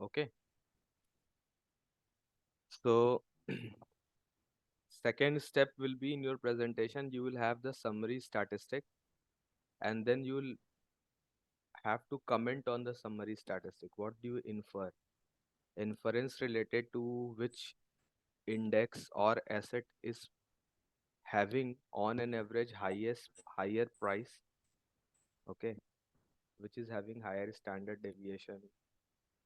Okay. So second step will be in your presentation, you will have the summary statistic, and then you will have to comment on the summary statistic. What do you infer? Inference related to which index or asset is having on an average higher price, okay, which is having higher standard deviation.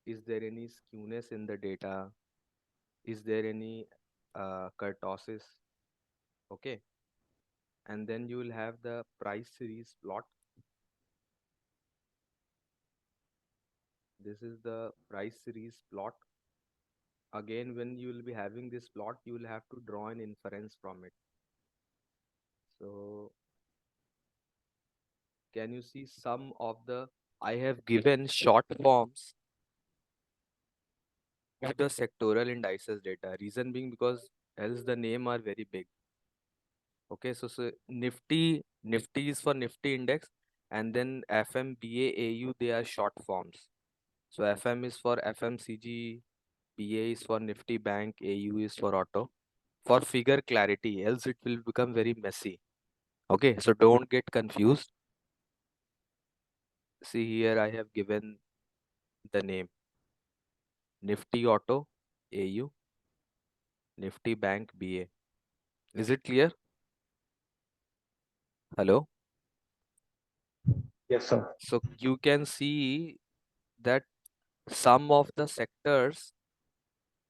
Is there any skewness in the data? Is there any kurtosis? Okay, and then you will have the price series plot. This is the price series plot. Again, when you will be having this plot, you will have to draw an inference from it. So can you see some of the, I have given short forms of the sectoral indices data. Reason being because else the name are very big. Okay, so Nifty is for Nifty Index, and then FM, BA, AU, they are short forms. So FM is for FMCG, BA is for Nifty Bank, AU is for auto. For figure clarity, else it will become very messy. Okay, so don't get confused. See here, I have given the name Nifty Auto, AU, Nifty Bank, BA. Is it clear? Hello? Yes, sir. So you can see that some of the sectors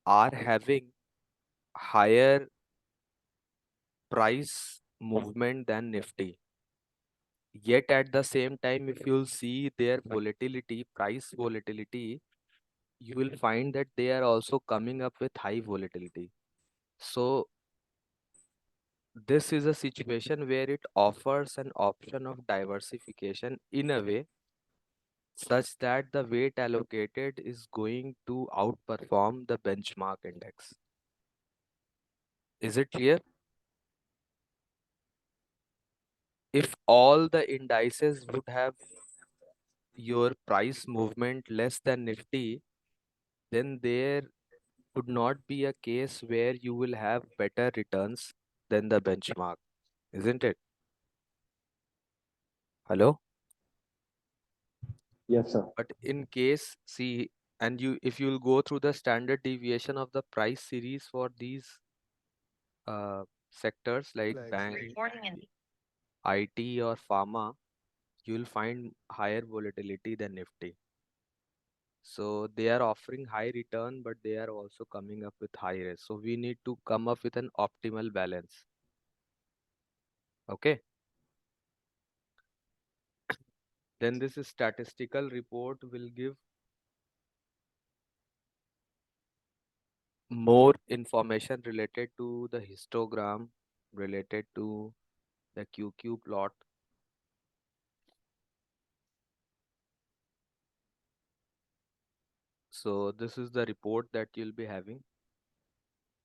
are having higher price movement than Nifty. Yet at the same time, if you'll see their volatility, price volatility, you will find that they are also coming up with high volatility. So this is a situation where it offers an option of diversification in a way such that the weight allocated is going to outperform the benchmark index. Is it clear? If all the indices would have your price movement less than Nifty, then there would not be a case where you will have better returns than the benchmark, isn't it? Hello? Yes, sir. But in case, see, and you, if you will go through the standard deviation of the price series for these sectors like bank, IT or pharma, you will find higher volatility than Nifty. So they are offering high return, but they are also coming up with high risk. So we need to come up with an optimal balance. Okay. Then this statistical report will give more information related to the histogram, related to the QQ plot. So this is the report that you'll be having.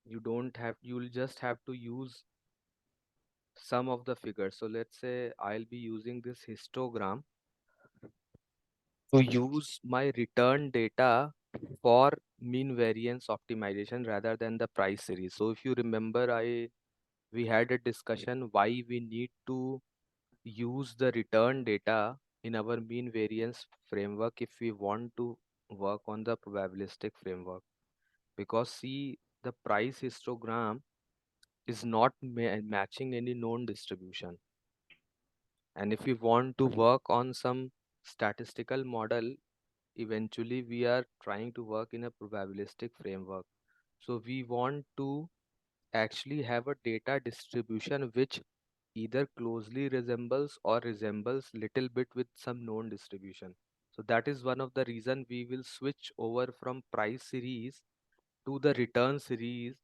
You'll just have to use some of the figures. So let's say I'll be using this histogram to use my return data for mean variance optimization rather than the price series. So if you remember, we had a discussion why we need to use the return data in our mean variance framework if we want to work on the probabilistic framework. Because see, the price histogram is not matching any known distribution. And if we want to work on some statistical model, eventually we are trying to work in a probabilistic framework. So we want to actually have a data distribution which either closely resembles or resembles little bit with some known distribution. So that is one of the reason we will switch over from price series to the return series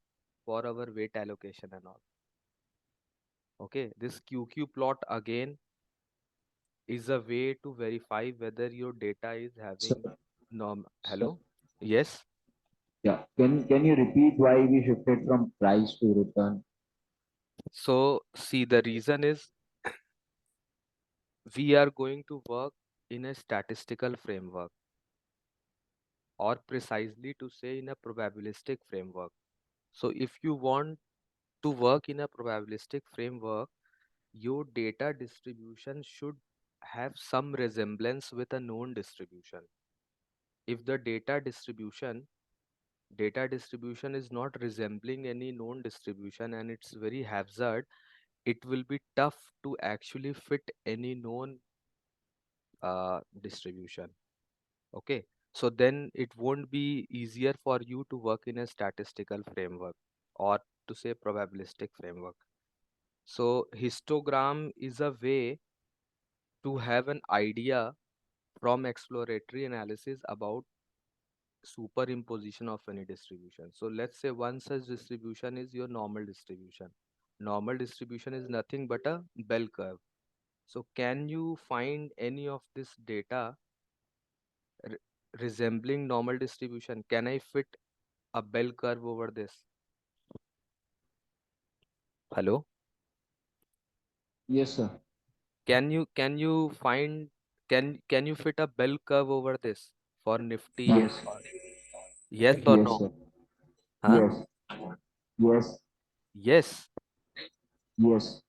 for our weight allocation and all. Okay, this QQ plot again is a way to verify whether your data is Sir, having norm. sir. Hello? Yes. Yeah. Can you repeat why we shifted from price to return? So see, the reason is we are going to work in a statistical framework. or precisely to say in a probabilistic framework. So if you want to work in a probabilistic framework, your data distribution should have some resemblance with a known distribution. If the data distribution is not resembling any known distribution and it's very haphazard, it will be tough to actually fit any known distribution. Okay, so then it won't be easier for you to work in a statistical framework or to say probabilistic framework. So histogram is a way to have an idea from exploratory analysis about superimposition of any distribution. So let's say one such distribution is your normal distribution. Normal distribution is nothing but a bell curve. So can you find any of this data re- resembling normal distribution? Can I fit a bell curve over this? Hello? Yes, sir. Can you find can you fit a bell curve over this for Nifty? Yes. Yes or Yes, no? sir. Huh? Yes. Yes. Yes. Yes.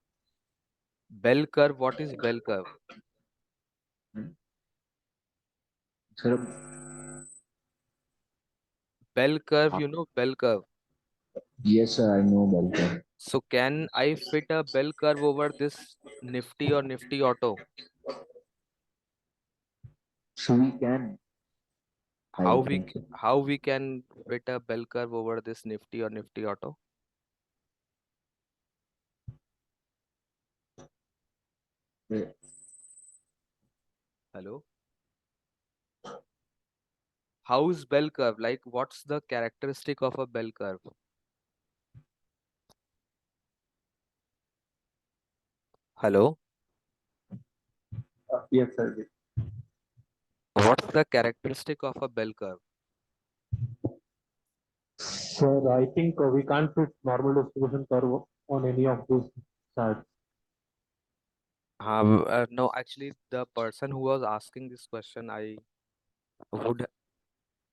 Bell curve. What is bell curve? Sir, Bell curve, bell curve. yes, sir, I know Belka. So can I fit a bell curve over this Nifty or Nifty auto? So we can, I How we think so. how we can fit a bell curve over this Nifty or Nifty auto? Uh, Hello? How's bell curve? Like what's the characteristic of a bell curve? Hello? yes, sir. What's the characteristic of a bell curve? Sir, I think we can't fit normal distribution curve on any of these charts. No, actually, the person who was asking this question, would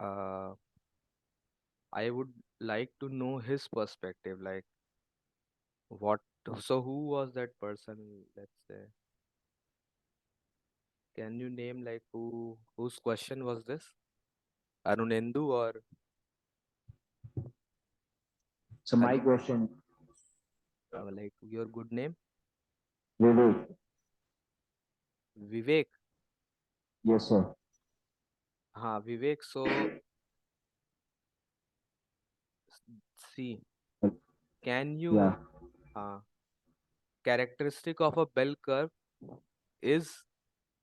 uh, I would like to know his perspective. Like, what? So, who was that person? Let's say, can you name like whose question was this? Arunendu or So my hello? question, Like your good name, Vivek. Vivek. Yes, sir. Vivek. So, see, can Yeah. you uh, characteristic of a bell curve is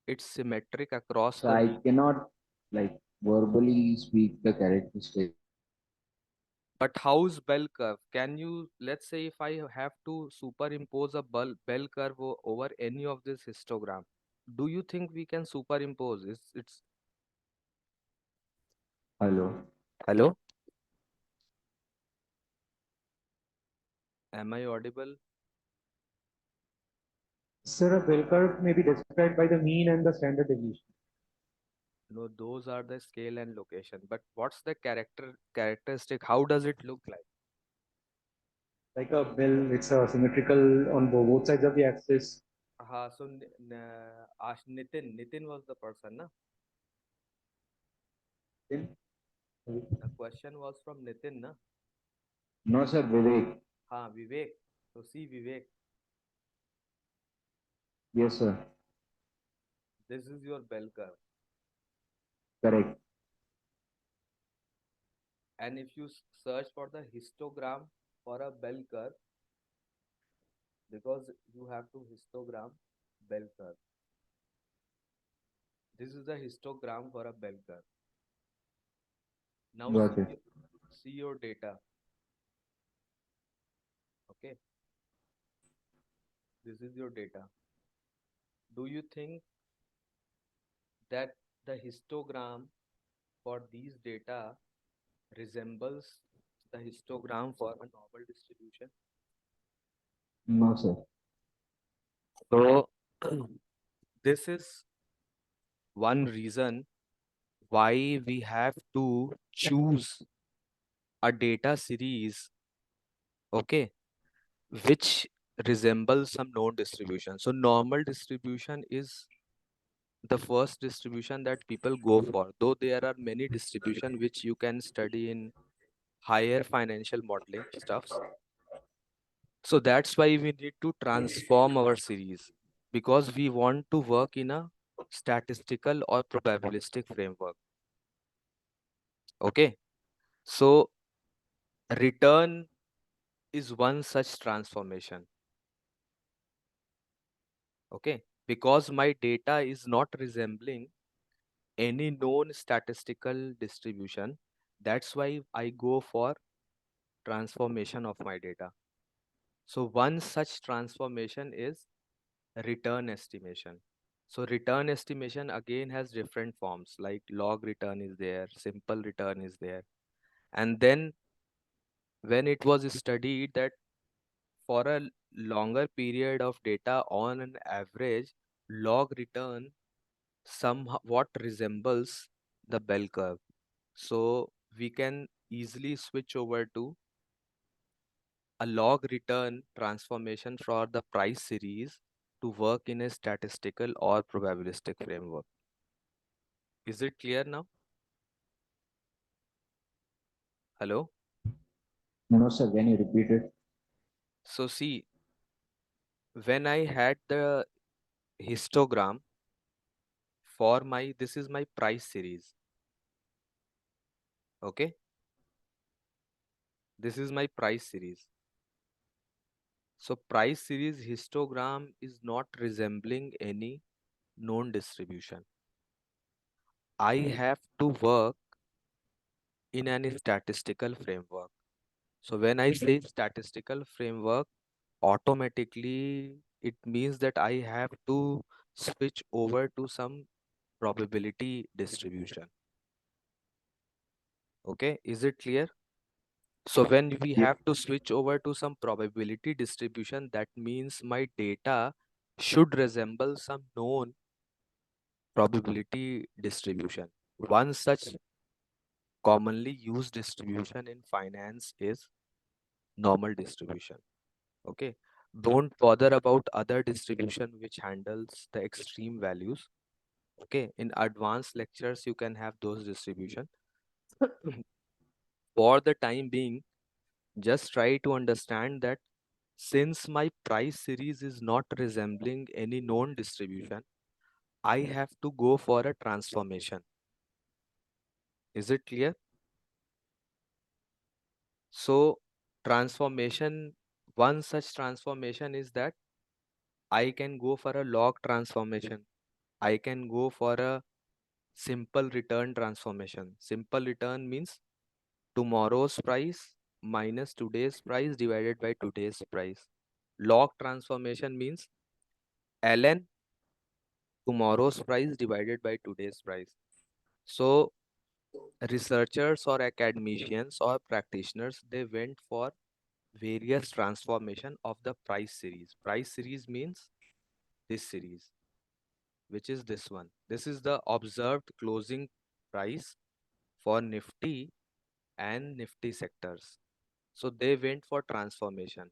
it's symmetric across So the I mean. cannot like verbally speak the characteristic. But how's bell curve? Can you, let's say, if I have to superimpose a bell curve over any of this histogram, do you think we can superimpose? It's Hello. hello? Am I audible? Sir, a bell curve may be described by the mean and the standard deviation. No, those are the scale and location. But what's the characteristic? How does it look like? Like a bell, it's symmetrical on both sides of the axis. So Nitin was the person, na? The question was from Nitin, na? No, sir, Vivek. Vivek. So see, Vivek, Yes, sir. this is your bell curve. Correct. And if you search for the histogram for a bell curve, because you have to histogram bell curve. This is the histogram for a bell curve. Now Got it. see your data. Okay, this is your data. Do you think that the histogram for these data resembles the histogram for a normal distribution? No, sir. So this is one reason why we have to choose a data series, okay, which resembles some known distribution. So normal distribution is the first distribution that people go for, though there are many distribution which you can study in higher financial modeling stuffs. So that's why we need to transform our series, because we want to work in a statistical or probabilistic framework. Okay, so return is one such transformation. Okay, because my data is not resembling any known statistical distribution, that's why I go for transformation of my data. So one such transformation is return estimation. So return estimation again has different forms, like log return is there, simple return is there. And then when it was studied that for a longer period of data, on an average, log return somewhat resembles the bell curve. So we can easily switch over to a log return transformation for the price series to work in a statistical or probabilistic framework. Is it clear now? Hello? No, sir. Can you repeat it? So see, when I had the histogram for my, this is my price series. Okay? This is my price series. So price series histogram is not resembling any known distribution. I have to work in an statistical framework. So when I say statistical framework, automatically it means that I have to switch over to some probability distribution. Okay, is it clear? So when we Ye- have to switch over to some probability distribution, that means my data should resemble some known probability distribution. One such commonly used distribution in finance is normal distribution. Okay, don't bother about other distribution which handles the extreme values. Okay, in advanced lectures you can have those distribution. For the time being, just try to understand that since my price series is not resembling any known distribution, I have to go for a transformation. Is it clear? So transformation, one such transformation is that I can go for a log transformation. I can go for a simple return transformation. Simple return means tomorrow's price minus today's price divided by today's price. Log transformation means ln tomorrow's price divided by today's price. So researchers or academicians or practitioners, they went for various transformation of the price series. Price series means this series, which is this one. This is the observed closing price for Nifty and Nifty sectors. So they went for transformation.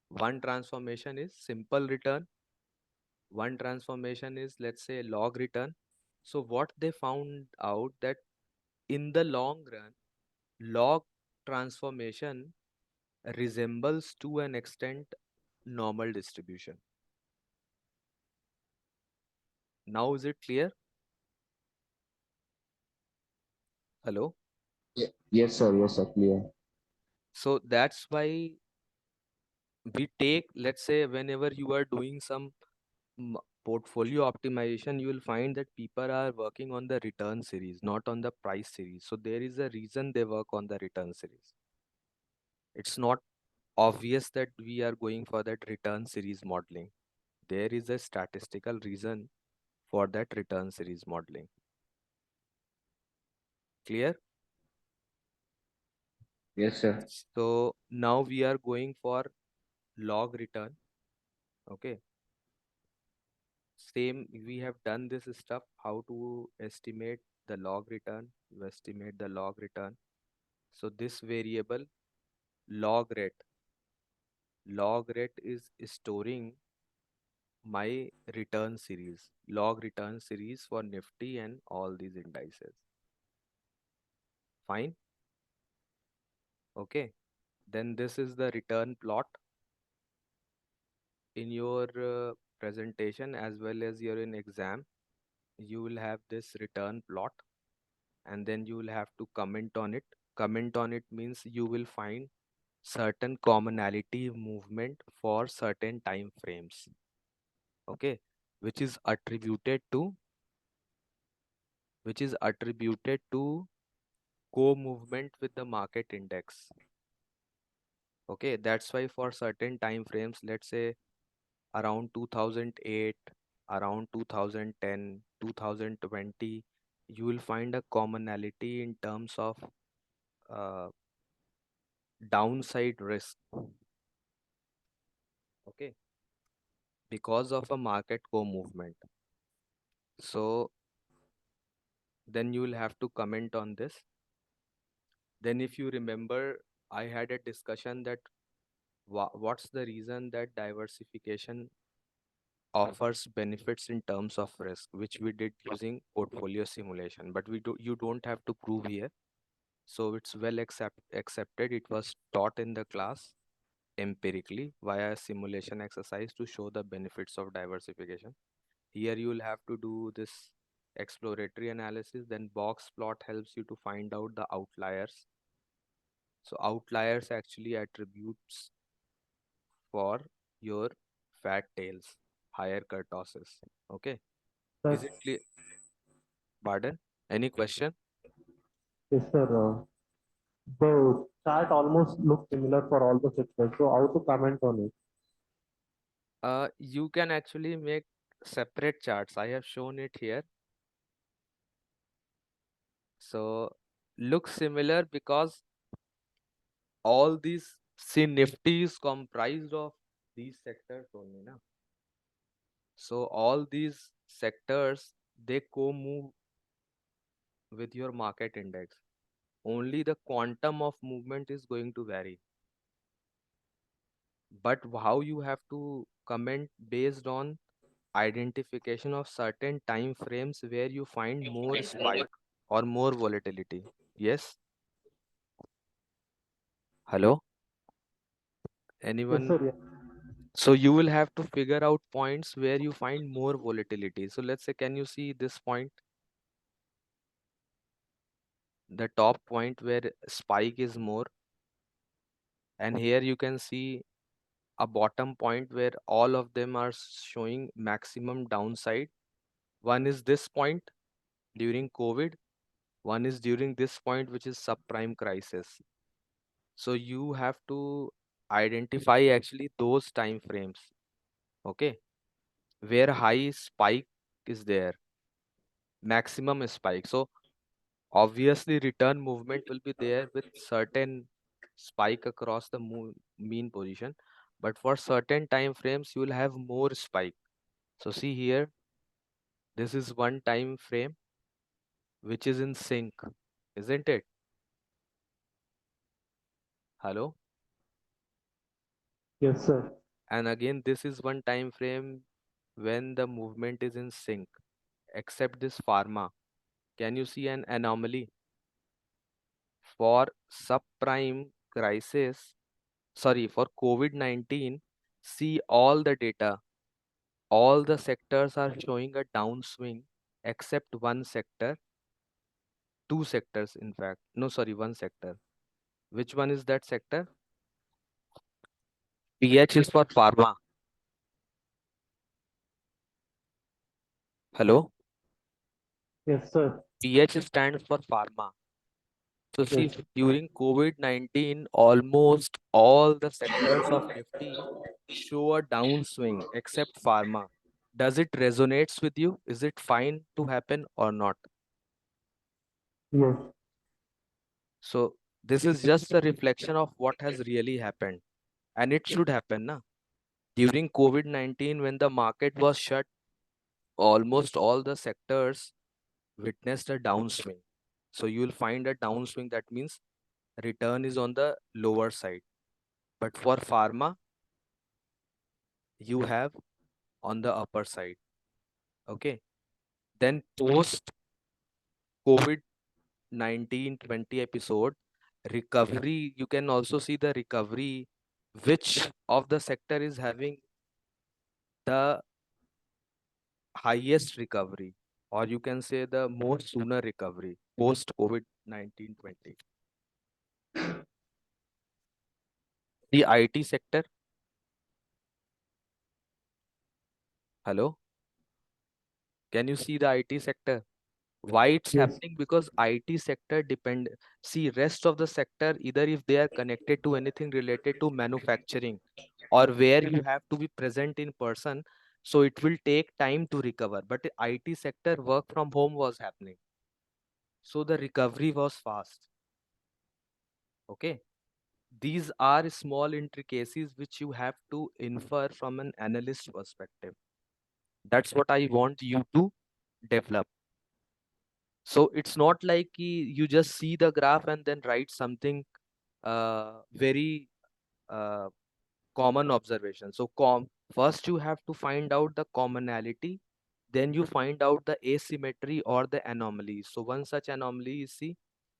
One transformation is simple return. One transformation is, let's say, log return. So what they found out that in the long run, log transformation resembles to an extent normal distribution. Now is it clear? Hello? Yes, sir. Yes, sir. Clear. So that's why we take, let's say, whenever you are doing some portfolio optimization, you will find that people are working on the return series, not on the price series. So there is a reason they work on the return series. It's not obvious that we are going for that return series modeling. There is a statistical reason for that return series modeling. Clear? Yes, sir. So now we are going for log return. Okay. Same, we have done this stuff, how to estimate the log return, you estimate the log return. So this variable log rate is storing my return series, log return series for Nifty and all these indices. Fine. Okay. Then this is the return plot in your presentation as well as your in exam. You will have this return plot and then you will have to comment on it. Comment on it means you will find certain commonality movement for certain time frames. Okay, which is attributed to co-movement with the market index. Okay, that's why for certain time frames, let's say around 2008, around 2010, 2020, you will find a commonality in terms of uh, downside risk. Okay, because of a market co-movement. So then you will have to comment on this. Then if you remember, I had a discussion that what's the reason that diversification offers benefits in terms of risk, which we did using portfolio simulation, but you don't have to prove here. So it's well accepted. It was taught in the class empirically via a simulation exercise to show the benefits of diversification. Here you will have to do this exploratory analysis. Then box plot helps you to find out the outliers. So outliers actually attributes for your fat tails, higher kurtoses. Okay. Is Sir, it clear? Pardon? Any question? yes, sir. The chart almost looks similar for all the sectors. So how to comment on it? You can actually make separate charts. I have shown it here. So looks similar because all these, see, Nifty is comprised of these sectors only, na? So all these sectors, they co-move with your market index. Only the quantum of movement is going to vary. But how you have to comment based on identification of certain time frames where you find more spike or more volatility. Yes? Hello? Yes, Anyone? sir. Yeah. So you will have to figure out points where you find more volatility. So let's say, can you see this point? The top point where spike is more. And here you can see a bottom point where all of them are showing maximum downside. One is this point during COVID. One is during this point, which is subprime crisis. So you have to identify actually those time frames, okay, where high spike is there, maximum spike. So obviously return movement will be there with certain spike across the mean position, but for certain time frames you will have more spike. So see here, this is one time frame which is in sync, isn't it? Hello? Yes, sir. And again, this is one time frame when the movement is in sync, except this pharma. Can you see an anomaly? For subprime crisis, sorry, for COVID-19, see all the data. All the sectors are showing a downswing except one sector, two sectors, in fact. No, sorry, one sector. Which one is that sector? PH is for pharma. Hello? Yes, sir. PH stands for pharma. So see, Yes. during COVID-19, almost all the sectors of Nifty show a downswing except pharma. Does it resonates with you? Is it fine to happen or not? Yes. So this is just a reflection of what has really happened. And it should happen, na? During COVID-19, when the market was shut, almost all the sectors witnessed a downswing. So you will find a downswing, that means return is on the lower side. But for pharma, you have on the upper side. Okay. Then post COVID-19 20 episode, recovery, you can also see the recovery, which of the sector is having the highest recovery, or you can say the more sooner recovery post COVID-19 20. The IT sector. Hello, can you see the IT sector? Why it's Yes. happening? Because IT sector depend, see rest of the sector, either if they are connected to anything related to manufacturing or where you have to be present in person, so it will take time to recover. But the IT sector, work from home was happening, so the recovery was fast. Okay, these are small intricacies which you have to infer from an analyst perspective. That's what I want you to develop. So it's not like you just see the graph and then write something very uh, common observation. So first you have to find out the commonality, then you find out the asymmetry or the anomaly. So one such anomaly is, see,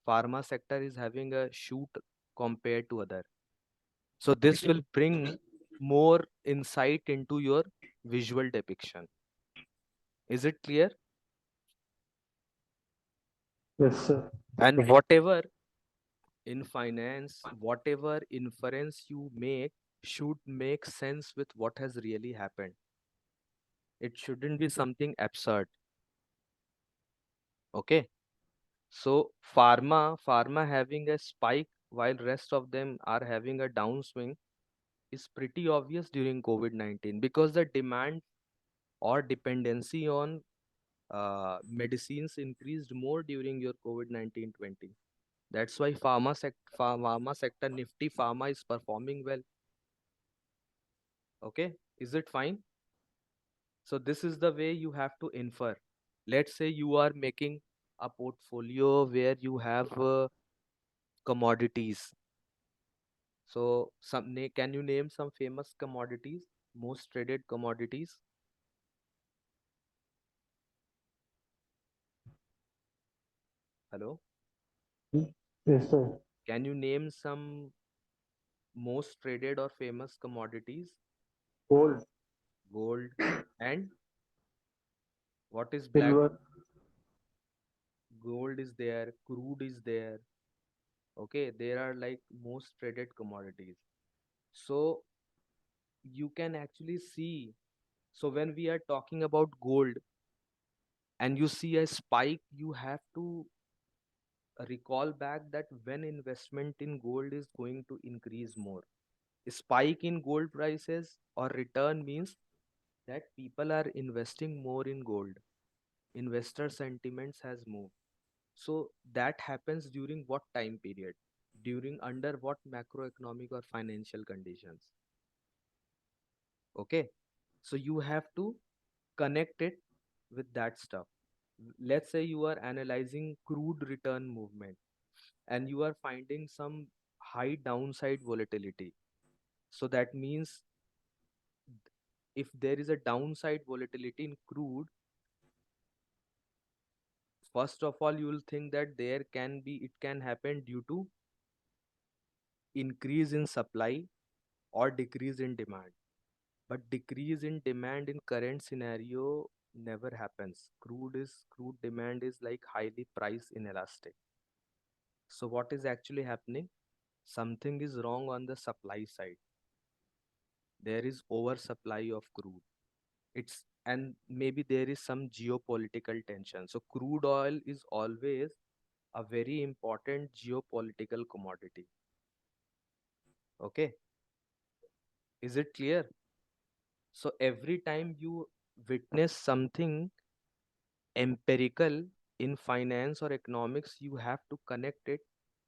pharma sector is having a shoot compared to other. So this will bring more insight into your visual depiction. Is it clear? Yes, sir. And whatever in finance, whatever inference you make should make sense with what has really happened. It shouldn't be something absurd. Okay. So pharma having a spike while rest of them are having a downswing is pretty obvious during COVID-19, because the demand or dependency on medicines increased more during your COVID-19 20. That's why pharma sector, Nifty Pharma is performing well. Okay, is it fine? So this is the way you have to infer. Let's say you are making a portfolio where you have commodities. So can you name some famous commodities, most traded commodities? Hello, Yes, sir. can you name some most traded or famous commodities? Gold, Gold, and what is black? silver, Gold is there, crude is there. Okay, there are like most traded commodities. So you can actually see. So when we are talking about gold and you see a spike, you have to recall back that when investment in gold is going to increase more. Spike in gold prices or return means that people are investing more in gold. Investor sentiments has moved. So that happens during what time period? During under what macroeconomic or financial conditions? Okay. So you have to connect it with that stuff. Let's say you are analyzing crude return movement and you are finding some high downside volatility. So that means if there is a downside volatility in crude, first of all, you will think that it can happen due to increase in supply or decrease in demand. But decrease in demand in current scenario never happens. Crude demand is like highly price inelastic. So what is actually happening? Something is wrong on the supply side. There is oversupply of crude. It's and maybe there is some geopolitical tension. So crude oil is always a very important geopolitical commodity. Okay, is it clear? So every time you witness something empirical in finance or economics, you have to connect it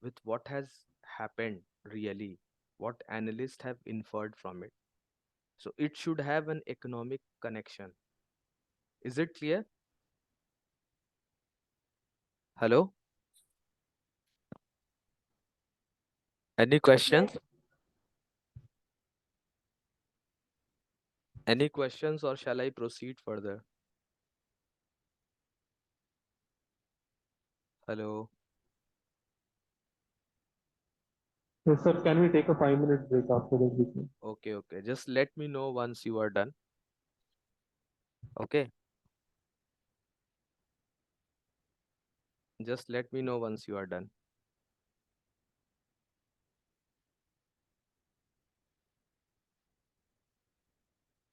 with what has happened really, what analysts have inferred from it. So it should have an economic connection. Is it clear? Hello? Any questions? Any questions, or shall I proceed further? Hello? Yes, sir. Can we take a 5 minute break after this? Okay, okay. Just let me know once you are done. Okay. Just let me know once you are done.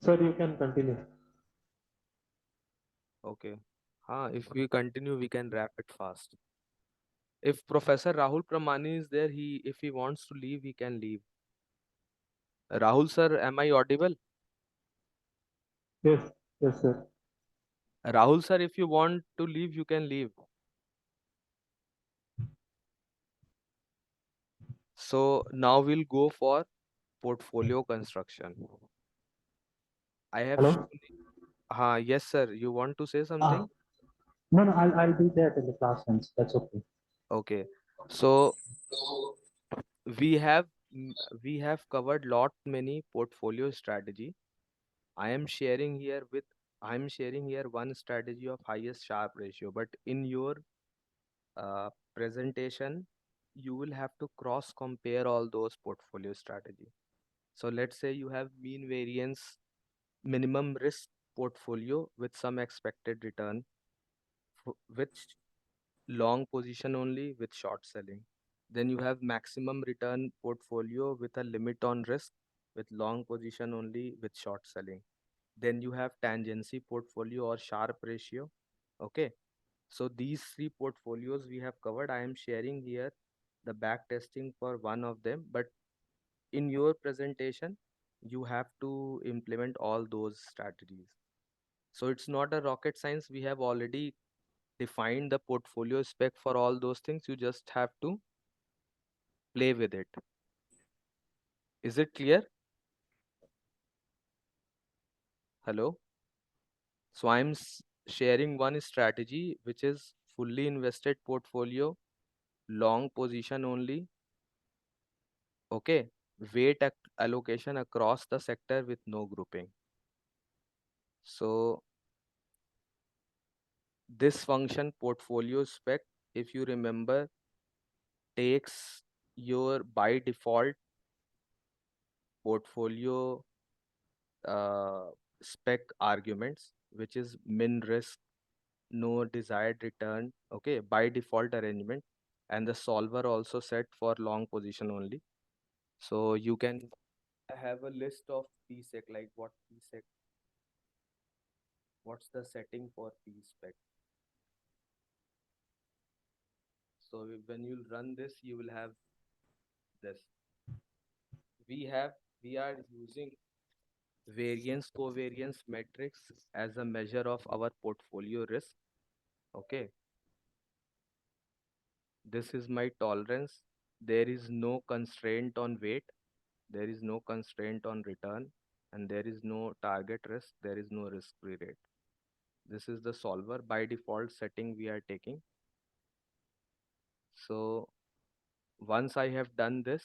Sir, you can continue. Okay. If we continue, we can wrap it fast. If Professor Rahul Pramani is there, if he wants to leave, he can leave. Rahul sir, am I audible? Yes, yes, sir. Rahul sir, if you want to leave, you can leave. So now we'll go for portfolio construction. I have Hello? shown. Yes, sir. You want to say Ah, something? no, no, I'll do that in the class ends. That's okay. Okay. So we have we have covered lot many portfolio strategy. I am sharing here with I am sharing here one strategy of highest Sharpe ratio, but in your presentation, you will have to cross compare all those portfolio strategy. So let's say you have mean variance, minimum risk portfolio with some expected return, with long position only with short selling. Then you have maximum return portfolio with a limit on risk with long position only with short selling. Then you have tangency portfolio or Sharpe ratio. Okay. So these three portfolios we have covered. I am sharing here the back testing for one of them, but in your presentation, you have to implement all those strategies. So it's not a rocket science. We have already defined the portfolio spec for all those things. You just have to play with it. Is it clear? Hello? So I'm sharing one strategy which is fully invested portfolio, long position only. Okay. Weight allocation across the sector with no grouping. So this function portfolio spec, if you remember, takes your by default portfolio spec arguments, which is min risk, no desired return, okay, by default arrangement, and the solver also set for long position only. So you can have a list of p-sec, like what p-sec, what's the setting for p-spec. So when you run this, you will have this. We are using variance covariance matrix as a measure of our portfolio risk. Okay, this is my tolerance. There is no constraint on weight, there is no constraint on return, and there is no target risk, there is no risk free rate. This is the solver by default setting we are taking. So once I have done this,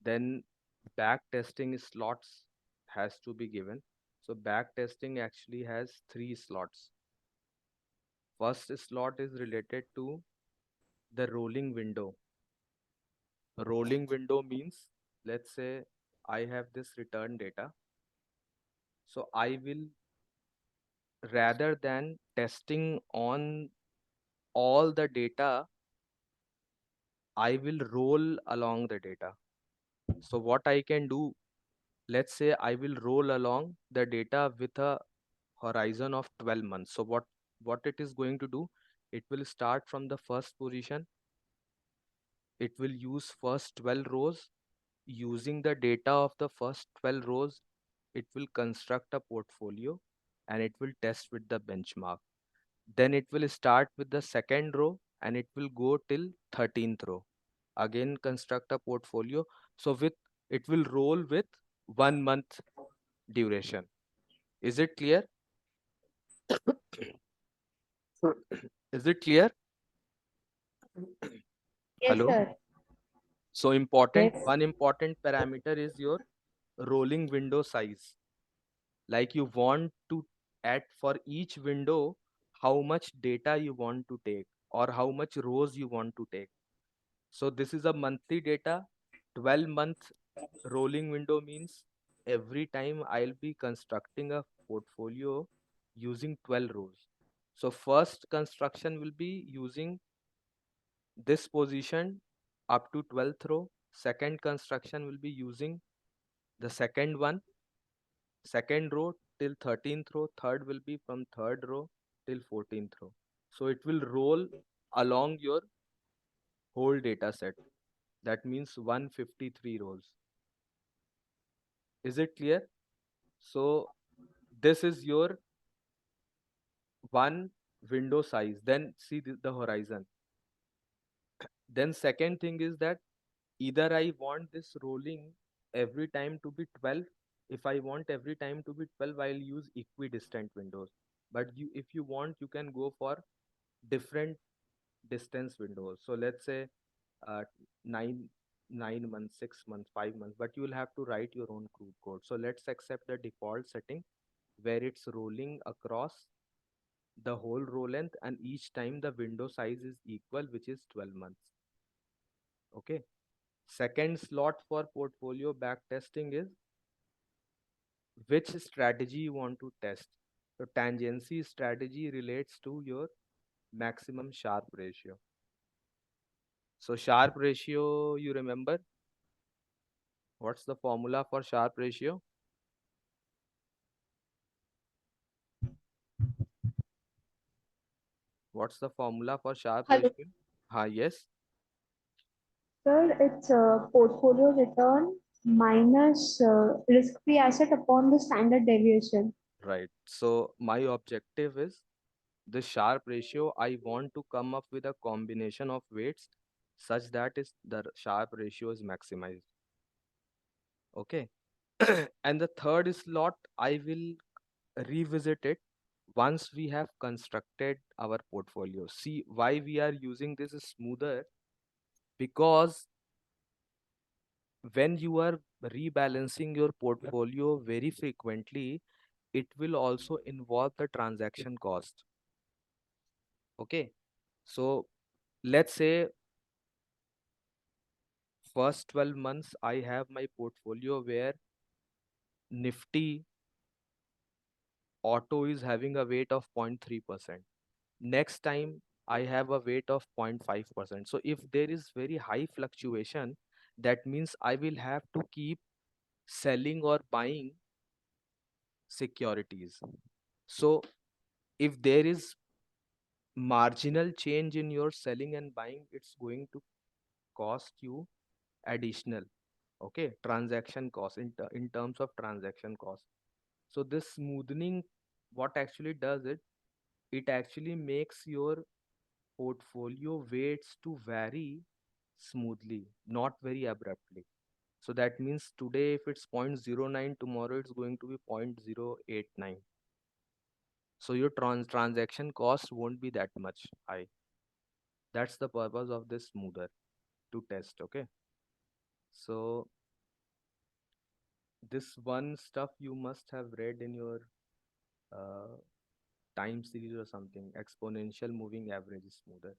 then back testing slots has to be given. So back testing actually has 3 slots. First slot is related to the rolling window. Rolling window means, let's say I have this return data. So I will, rather than testing on all the data, I will roll along the data. So what I can do, let's say I will roll along the data with a horizon of 12 months. So what it is going to do, it will start from the first position. It will use first 12 rows. Using the data of the first 12 rows, it will construct a portfolio and it will test with the benchmark. Then it will start with the second row and it will go till 13th row. Again, construct a portfolio. So it will roll with 1 month duration. Is it clear? Is it clear? Yes, Hello. sir. So Yes. one important parameter is your rolling window size. Like you want to add for each window how much data you want to take or how much rows you want to take. So this is a monthly data. 12-month rolling window means every time I'll be constructing a portfolio using 12 rows. So first construction will be using this position up to 12th row. Second construction will be using the second one, second row till 13th row. Third will be from third row till 14th row. So it will roll along your whole data set. That means 153 rows. Is it clear? So this is your one window size. Then see the horizon. Then second thing is that either I want this rolling every time to be 12. If I want every time to be 12, I'll use equidistant windows. But if you want, you can go for different distance windows. So let's say uh, 9 9 months, 6 months, 5 months, but you will have to write your own crude code. So let's accept the default setting where it's rolling across the whole row length, and each time the window size is equal, which is 12 months. Okay. Second slot for portfolio back testing is which strategy you want to test. So tangency strategy relates to your maximum Sharpe ratio. So Sharpe ratio, you remember what's the formula for Sharpe ratio? What's the formula for Sharpe Hello. ratio? Yes, Sir, it's portfolio return minus risk-free asset upon the standard deviation. right. So my objective is the Sharpe ratio. I want to come up with a combination of weights such that is the Sharpe ratio is maximized. Okay. And the third slot, I will revisit it once we have constructed our portfolio. See why we are using this smoother, because when you are rebalancing your portfolio very frequently, it will also involve the transaction cost. Okay. So let's say first 12 months I have my portfolio where Nifty auto is having a weight of 0.3%. Next time I have a weight of 0.5%. So if there is very high fluctuation, that means I will have to keep selling or buying securities. So if there is marginal change in your selling and buying, it's going to cost you additional, okay, transaction cost in terms of transaction cost. So this smoothing, what actually does it actually makes your portfolio weights to vary smoothly, not very abruptly. So that means today if it's 0.09, tomorrow it's going to be 0.089. So your transaction cost won't be that much high. That's the purpose of this smoother, to test. Okay. So this one stuff you must have read in your uh, time series or something, exponential moving average smoother.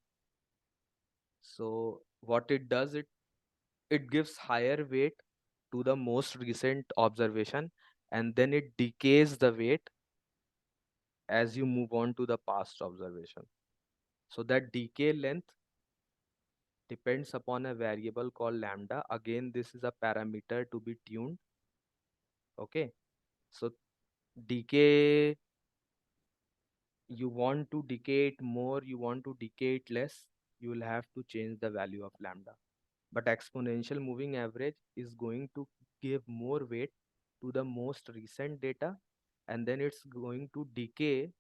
So what it does, it gives higher weight to the most recent observation, and then it decays the weight as you move on to the past observation. So that decay length depends upon a variable called lambda. Again, this is a parameter to be tuned. Okay. So decay, you want to decay it more, you want to decay it less, you will have to change the value of lambda. But exponential moving average is going to give more weight to the most recent data, and then it's going to decay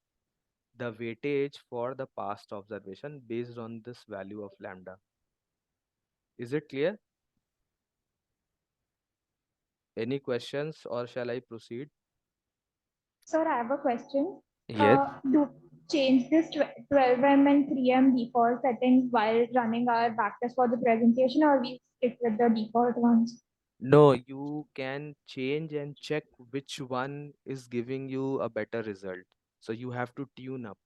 the weightage for the past observation based on this value of lambda. Is it clear? Any questions or shall I proceed? Sir, I have a question. Yes. Do change this 12M and 3M default settings while running our backtest for the presentation, or we stick with the default ones? No, you can change and check which one is giving you a better result. So you have to tune up.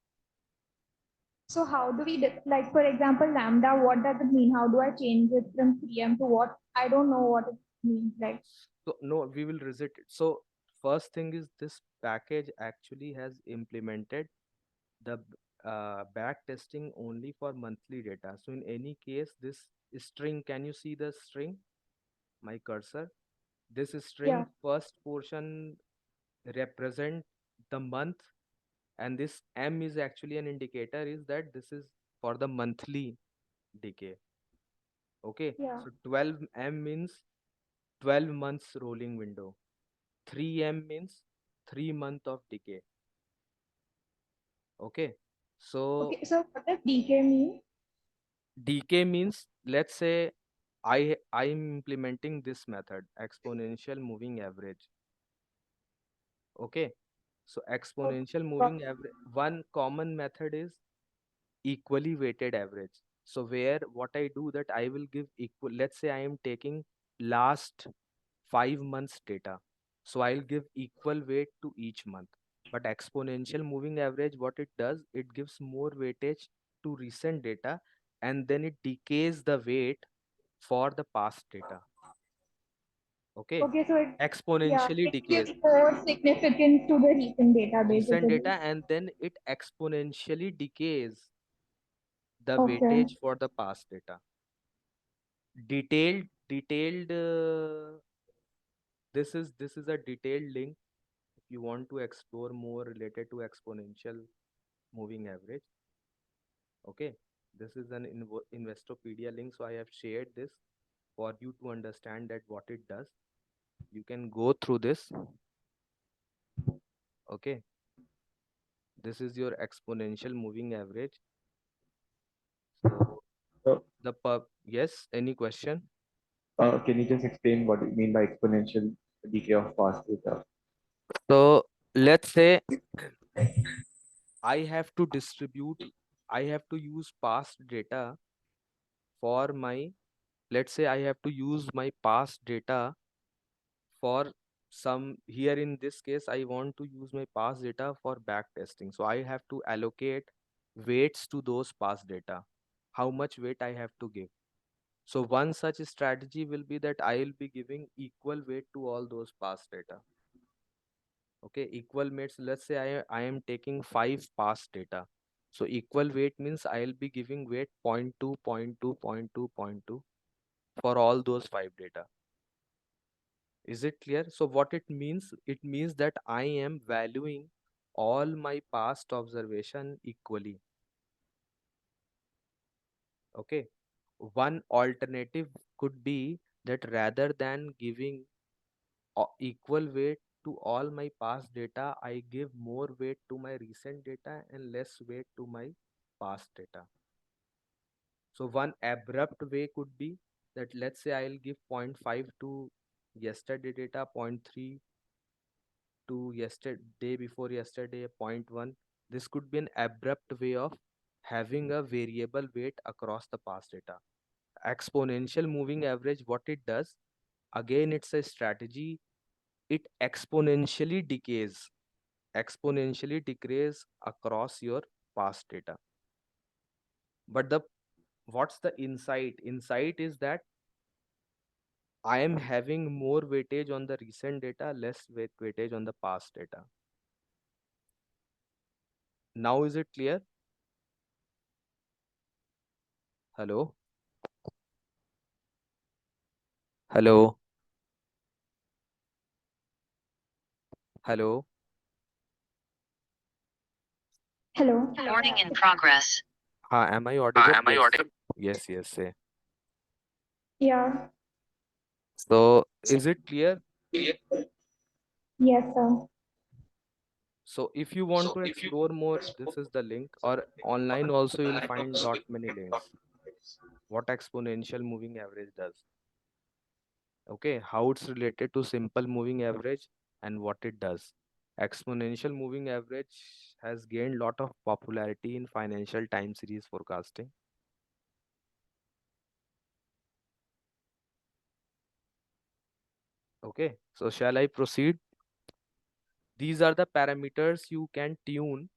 So how do we, like, for example, lambda, what does it mean? How do I change it from 3M to what? I don't know what it means. Like, So no, we will reset it. So first thing is this package actually has implemented the back testing only for monthly data. So in any case, this string, can you see the string? My cursor. This yeah, string first portion represent the month, and this M is actually an indicator is that this is for the monthly decay. Okay, yeah. so 12M means 12 months rolling window. 3M means 3 month of decay. Okay, so Okay, so what does DK mean? decay means, let's say I'm implementing this method, exponential moving average. Okay, so Okay, exponential got moving average, one common method is equally weighted average. So where what I do that I will give equal, let's say I am taking last 5 months data, so I'll give equal weight to each month. But exponential moving average, what it does, it gives more weightage to recent data, and then it decays the weight for the past data. Okay, Okay, so yeah, exponentially it gives decays more significance to the recent data, recent data, basically. and then it exponentially decays the Okay. weightage for the past data. Detailed this is a detailed link if you want to explore more related to exponential moving average. Okay, this is an investopedia link, so I have shared this for you to understand that what it does. You can go through this. Okay, this is your exponential moving average. So So, yes, any question? can you just explain what you mean by exponential decay of past data? So let's say I have to distribute, I have to use past data for my, let's say I have to use my past data for some, here in this case I want to use my past data for back testing. So I have to allocate weights to those past data. How much weight I have to give? So one such strategy will be that I will be giving equal weight to all those past data. Okay, equal weights, let's say I am taking 5 past data. So equal weight means I'll be giving weight 0.2, 0.2, 0.2, 0.2 for all those 5 data. Is it clear? So what it means? It means that I am valuing all my past observation equally. Okay. One alternative could be that rather than giving equal weight to all my past data, I give more weight to my recent data and less weight to my past data. So one abrupt way could be that let's say I'll give 0.5 to yesterday data, zero point 0.3 to yesterday before yesterday, zero point 0.1. This could be an abrupt way of having a variable weight across the past data. Exponential moving average, what it does, again, it's a strategy. It exponentially decays across your past data. But the what's the insight? Insight is that I am having more weightage on the recent data, less weightage on the past data. Now is it clear? Hello? Hello? Hello? Hello. Recording in progress. Am I audible? Am I Yes. audible? Yes, yes, say. Yeah. So is it clear? Yes, sir. So if you want to explore more, this is the link. Or online also you'll find lot many links. What exponential moving average does. Okay, how it's related to simple moving average and what it does. Exponential moving average has gained lot of popularity in financial time series forecasting. Okay, so shall I proceed? These are the parameters you can tune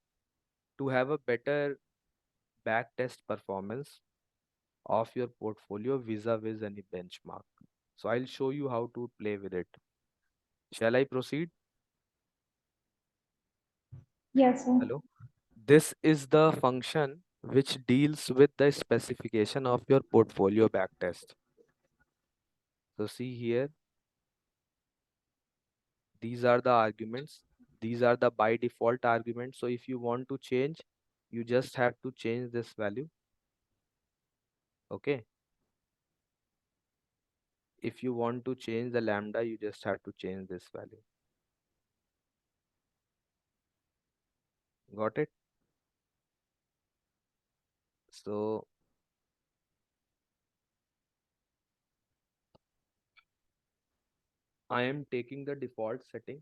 to have a better backtest performance of your portfolio vis-a-vis any benchmark. So I'll show you how to play with it. Shall I proceed? Yes, sir. Hello? This is the function which deals with the specification of your portfolio backtest. So see here, these are the arguments. These are the by default arguments. So if you want to change, you just have to change this value. Okay. If you want to change the lambda, you just have to change this value. Got it? So I am taking the default setting.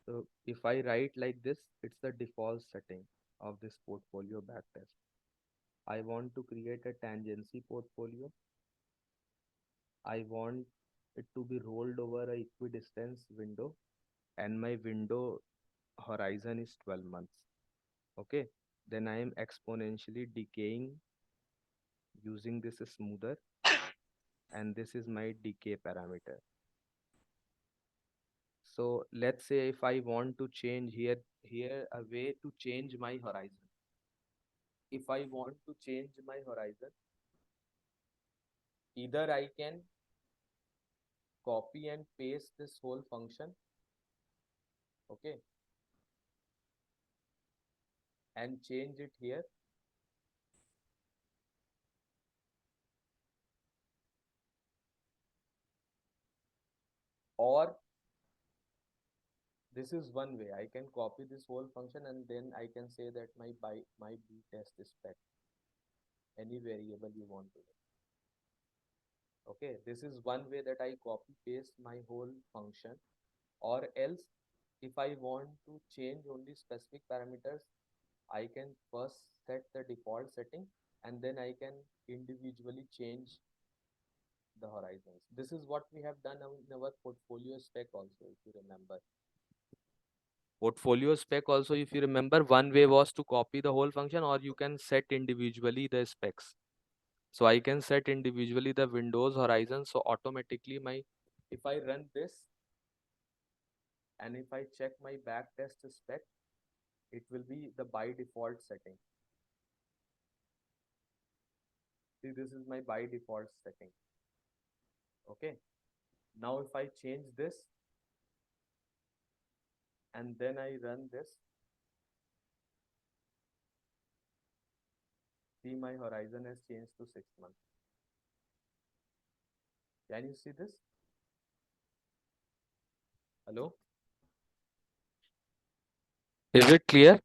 So if I write like this, it's the default setting of this portfolio backtest. I want to create a tangency portfolio. I want it to be rolled over a equidistance window, and my window horizon is 12 months. Okay. Then I am exponentially decaying using this smoother, and this is my decay parameter. So let's say if I want to change here a way to change my horizon. If I want to change my horizon, either I can copy and paste this whole function, okay, and change it here, or this is one way. I can copy this whole function and then I can say that my B test is spec, any variable you want to do. Okay, this is one way that I copy paste my whole function. Or else, if I want to change only specific parameters, I can first set the default setting and then I can individually change the horizons. This is what we have done in our portfolio spec also, if you remember. Portfolio spec also, if you remember, one way was to copy the whole function, or you can set individually the specs. So I can set individually the windows horizon. So automatically if I run this and if I check my backtest spec, it will be the by default setting. See, this is my by default setting. Okay. Now if I change this and then I run this, see, my horizon has changed to 6 months. Can you see this? Hello? Is it clear?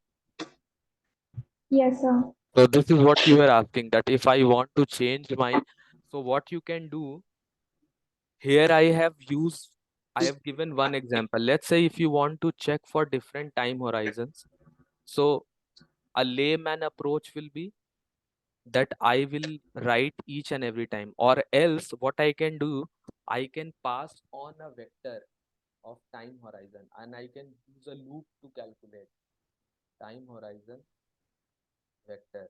Yes, sir. So this is what you were asking, that if I want to change my, so what you can do here, I have given one example. Let's say if you want to check for different time horizons. So a layman approach will be that I will write each and every time, or else what I can do, I can pass on a vector of time horizon and I can use a loop to calculate time horizon vector.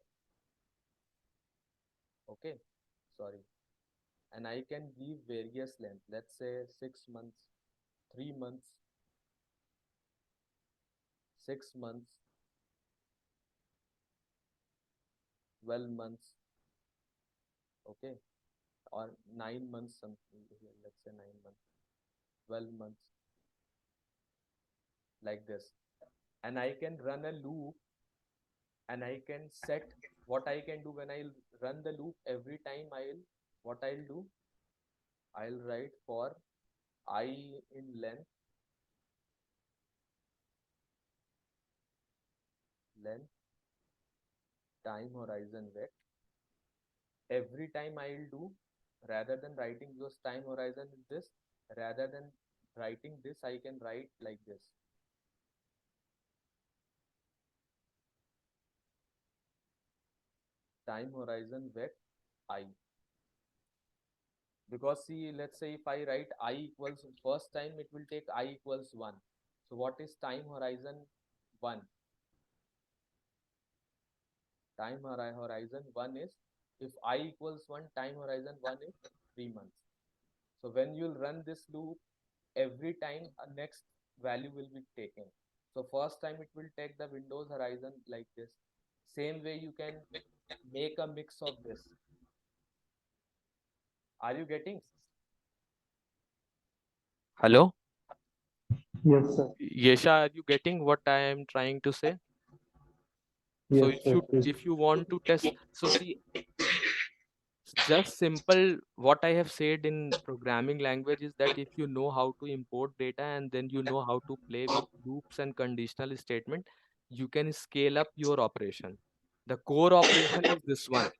Okay, sorry. And I can give various length, let's say 6 months, 3 months, 6 months, 12 months, okay, or 9 months, something here, let's say 9 months, 12 months, like this. And I can run a loop and I can set what I can do when I run the loop. Every time what I'll do, I'll write for I in length, time horizon vec. Every time I'll do, rather than writing because time horizon is this, rather than writing this, I can write like this. time horizon vet I. Because see, let's say if I write I equals, first time it will take I equals 1. So what is time horizon 1? Time horizon 1 is, if I equals 1, time horizon 1 is 3 months. So when you'll run this loop, every time a next value will be taken. So first time it will take the Windows horizon like this. Same way you can make a mix of this. Are you getting? Hello? Yes, sir. Yesha, are you getting what I am trying to say? So Yes, sir. if you want to test, so see, just simple, what I have said in programming language is that if you know how to import data and then you know how to play with loops and conditional statement, you can scale up your operation. The core operation is this one,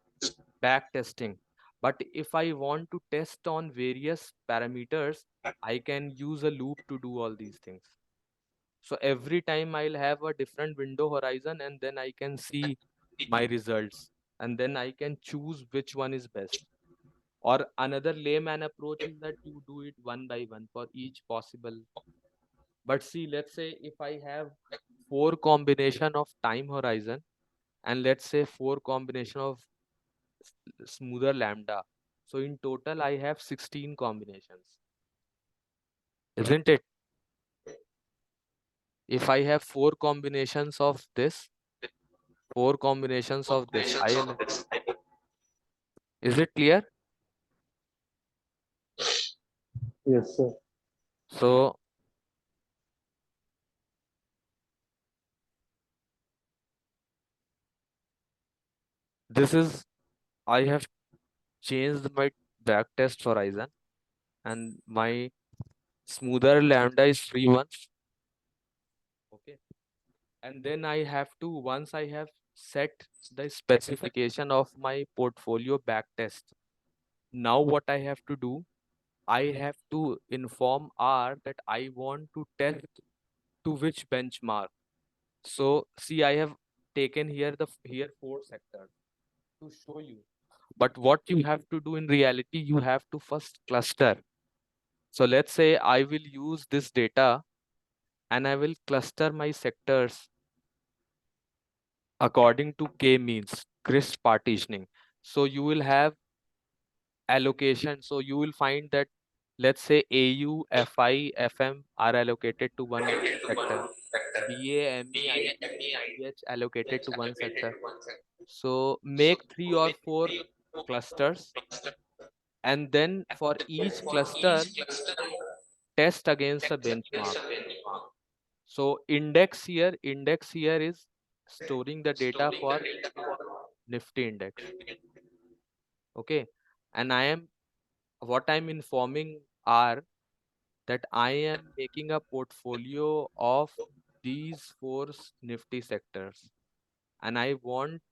back testing. But if I want to test on various parameters, I can use a loop to do all these things. So every time I'll have a different window horizon and then I can see my results and then I can choose which one is best. Or another layman approach is that you do it one by one for each possible. But see, let's say if I have 4 combination of time horizon and let's say 4 combination of smoother lambda. So in total, I have 16 combinations, isn't it? If I have 4 combinations of this, 4 combinations of this, is it clear? Yes, sir. So this is, I have changed my backtest horizon and my smoother lambda is 3 months. Okay. And then I have to, once I have set the specification of my portfolio backtest, now what I have to do, I have to inform R that I want to test to which benchmark. So see, I have taken here here 4 sectors to show you. But what you have to do in reality, you have to first cluster. So let's say I will use this data and I will cluster my sectors according to K means, crisp partitioning. So you will have allocation. So you will find that, let's say AU, FI, FM are allocated to one sector. BA, ME, IT, PH allocated to one sector. So make 3 or 4 clusters and then for each cluster test against a benchmark. So index here is storing the data for Nifty Index. Okay. And what I'm informing are that I am making a portfolio of these 4 Nifty sectors and I want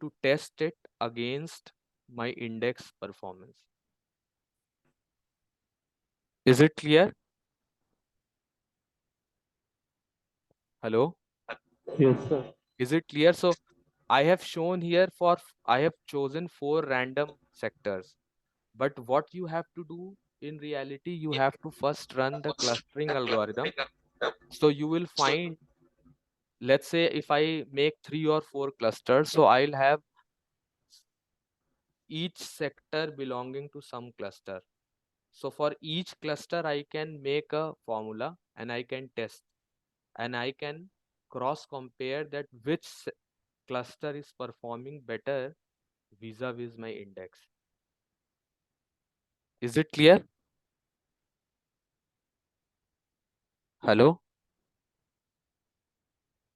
to test it against my index performance. Is it clear? Hello? Yes, sir. Is it clear? So I have shown here I have chosen 4 random sectors. But what you have to do in reality, you have to first run the clustering algorithm. So you will find, let's say if I make 3 or 4 clusters, so I'll have each sector belonging to some cluster. So for each cluster, I can make a formula and I can test and I can cross compare that which cluster is performing better vis-a-vis my index. Is it clear? Hello?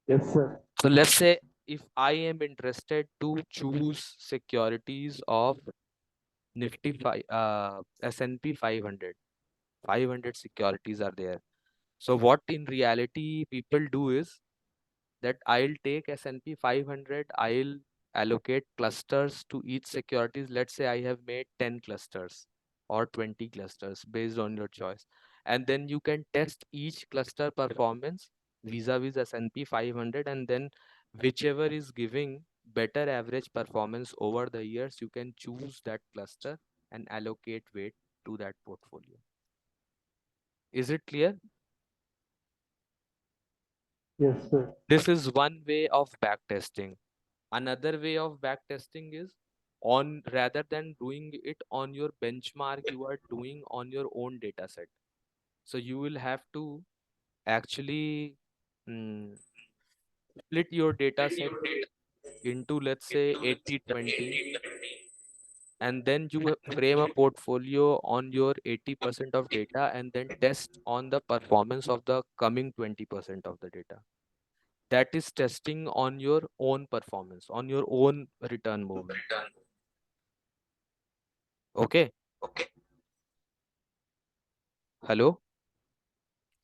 Yes, sir. So let's say if I am interested to choose securities of Nifty S&P 500, 500 securities are there. So what in reality people do is that I'll take S&P 500, I'll allocate clusters to each securities. Let's say I have made 10 clusters or 20 clusters based on your choice. And then you can test each cluster performance vis-a-vis S&P 500 and then whichever is giving better average performance over the years, you can choose that cluster and allocate weight to that portfolio. Is it clear? Yes, sir. This is one way of backtesting. Another way of backtesting is on rather than doing it on your benchmark, you are doing on your own data set. So you will have to actually split your data set into, let's say, 80-20, and then you frame a portfolio on your 80% of data and then test on the performance of the coming 20% of the data. That is testing on your own performance, on your own return movement. Okay. Hello.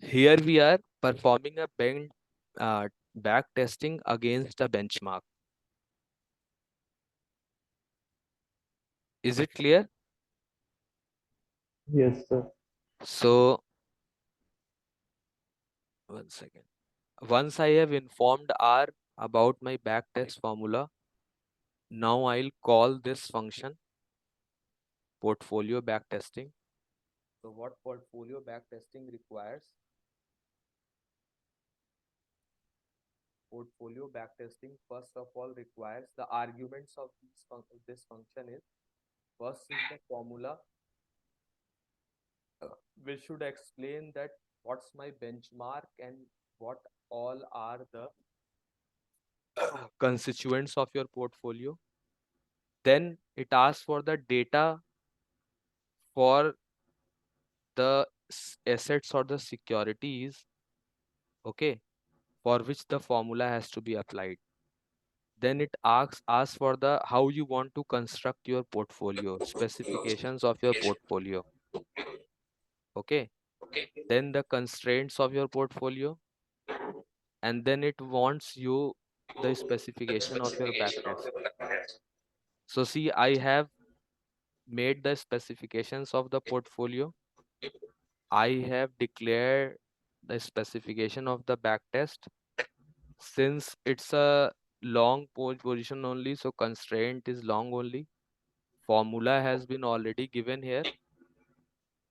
Here we are performing a back testing against a benchmark. Is it clear? Yes, sir. So, one second. Once I have informed R about my backtest formula, now I'll call this function portfolio backtesting. So what portfolio backtesting requires? Portfolio backtesting first of all requires the arguments of this function is, first is the formula which should explain that what's my benchmark and what all are the constituents of your portfolio. Then it asks for the data for the assets or the securities, okay, for which the formula has to be applied. Then it asks for the how you want to construct your portfolio, specifications of your portfolio, okay. Then the constraints of your portfolio, and then it wants you the specification of your backtest. So see, I have made the specifications of the portfolio. I have declared the specification of the backtest. Since it's a long position only, so constraint is long only. Formula has been already given here.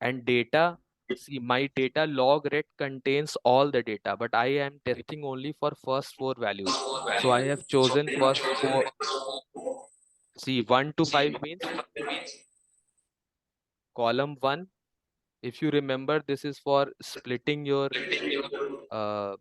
And data, see, my data log ret contains all the data, but I am testing only for first 4 values. So I have chosen first 4. See, 1 to 5 means column 1. If you remember, this is for splitting your uh,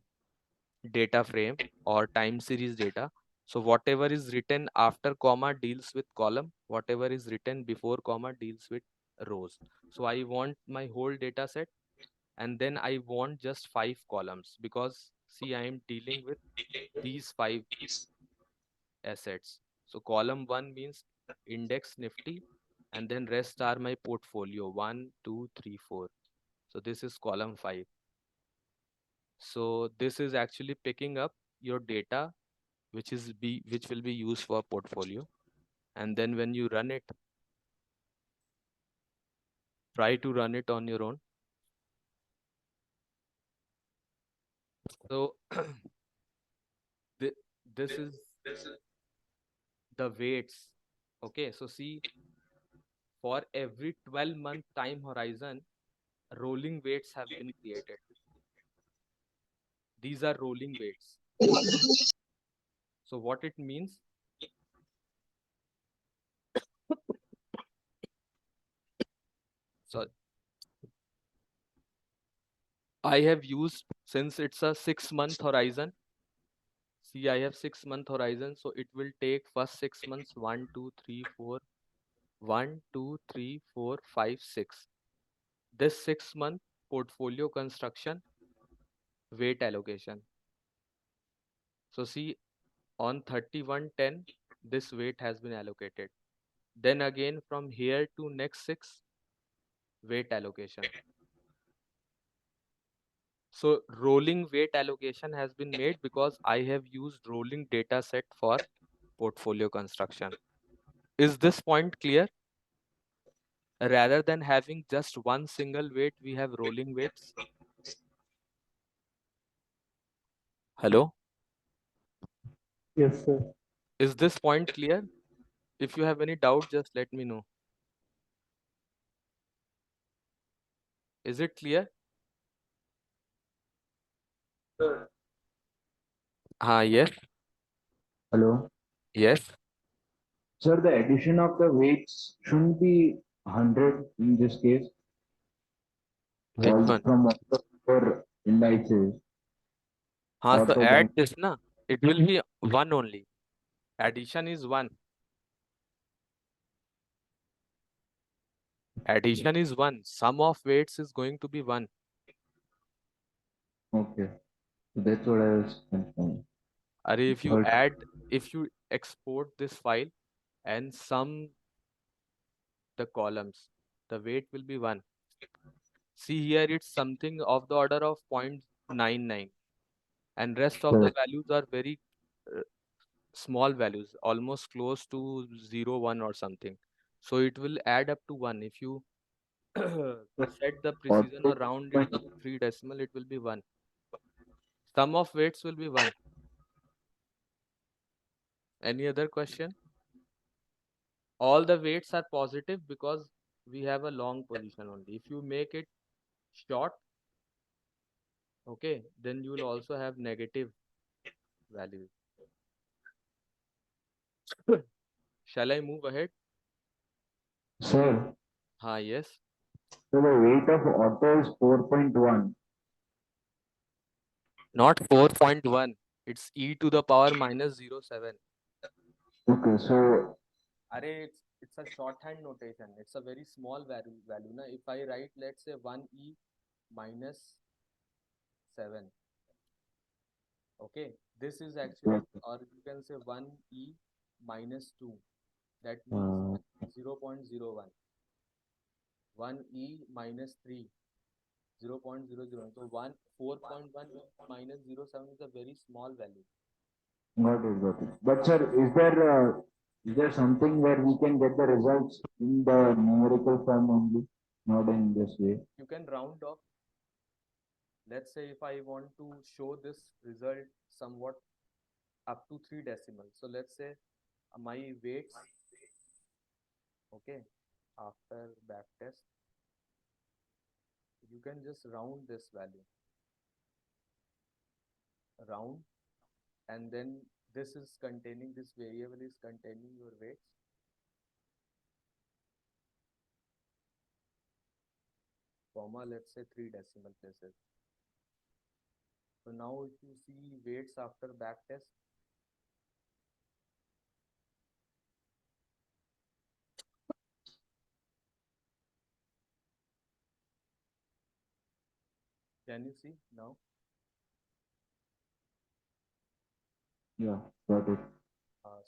data frame or time series data. So whatever is written after comma deals with column, whatever is written before comma deals with rows. So I want my whole data set, and then I want just 5 columns, because see, I am dealing with these 5 assets. So column 1 means index Nifty, and then rest are my portfolio 1, 2, 3, 4. So this is column 5. So this is actually picking up your data which will be used for portfolio. And then when you run it, try to run it on your own. So this is the weights. Okay, so see, for every 12-month time horizon, rolling weights have been created. These are rolling weights. So what it means, so I have used, since it's a 6-month horizon, see, I have 6-month horizon, so it will take first 6 months 1, 2, 3, 4, 1, 2, 3, 4, 5, 6. This 6-month portfolio construction, weight allocation. So see, on 31/10, this weight has been allocated. Then again from here to next 6, weight allocation. So rolling weight allocation has been made because I have used rolling data set for portfolio construction. Is this point clear? Rather than having just one single weight, we have rolling weights. Hello? Yes, sir. Is this point clear? If you have any doubt, just let me know. Is it clear? Yes. Hello. Yes. Sir, the addition of the weights shouldn't be 100 in this case. Which one? From all the four indices or So the add bank. this na. It will be 1 only. Addition is 1. Addition is 1. Sum of weights is going to be 1. Okay. So that's what I was confirming. If you But add, if you export this file and sum the columns, the weight will be 1. See here, it's something of the order of 0.99, and rest of the sir, values are very uh, small values, almost close to 0, 1 or something. So it will add up to 1. If you set the precision or round it up to 3 decimal, it will be 1. Sum of weights will be 1. Any other question? All the weights are positive because we have a long position only. If you make it short, okay, then you will also have negative values. Shall I move ahead? sir, Yes. so the weight of auto is 4.1. Not 4.1. It's e to the power minus 0.7. Okay, so It's a shorthand notation. It's a very small value. Na? If I write, let's say 1e minus 7. Okay. This is actually, or you can say 1e minus 2. That means uh, 0.01. 1e minus 3. 0.00. So 4.1 minus 0.7 is a very small value. got it, got it. But sir, is there something where we can get the results in the numerical form only, not in this way? You can round off. Let's say if I want to show this result somewhat up to 3 decimals. So let's say my weights, okay, after back test, you can just round this value. Round, and then this variable is containing your weights. Comma, let's say 3 decimal places. So now if you see weights after back test, can you see now? Yeah, got it.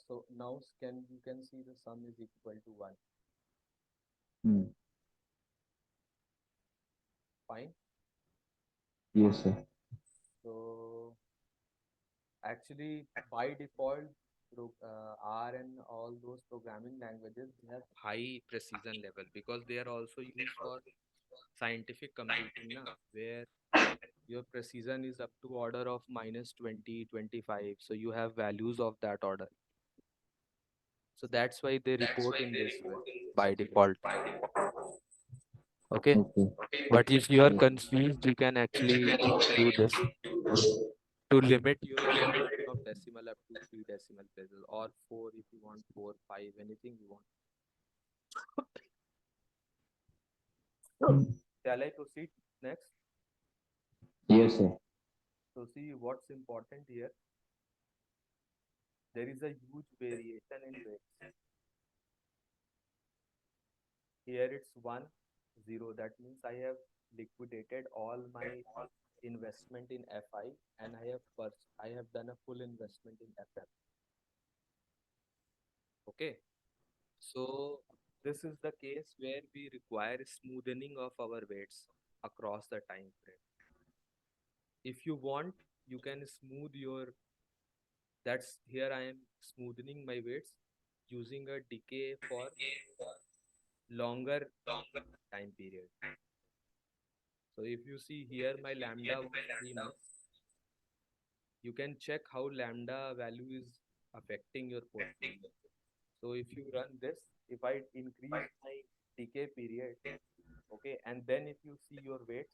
So now you can see the sum is equal to 1. Hmm. Fine. Yes, sir. So actually by default, R and all those programming languages, they have high precision level because they are also used for scientific computing, na, where your precision is up to order of minus 20, 25. So you have values of that order. So that's why they report in this way by default. Okay. Okay. But if you are confused, you can actually do this to limit your precision of decimal up to 3 decimal places, or 4 if you want, 4, 5, anything you want. Shall I proceed next? Yes, sir. So see what's important here. There is a huge variation in weights. Here it's 1, 0. That means I have liquidated all my investment in FI, and I have done a full investment in FF. Okay. So this is the case where we require smoothing of our weights across the time frame. If you want, you can smooth your, that's here I am smoothing my weights using a decay for longer time period. So if you see here, my lambda was 3 months. You can check how lambda value is affecting your portfolio. So if you run this, if I increase my decay period, okay, and then if you see your weights,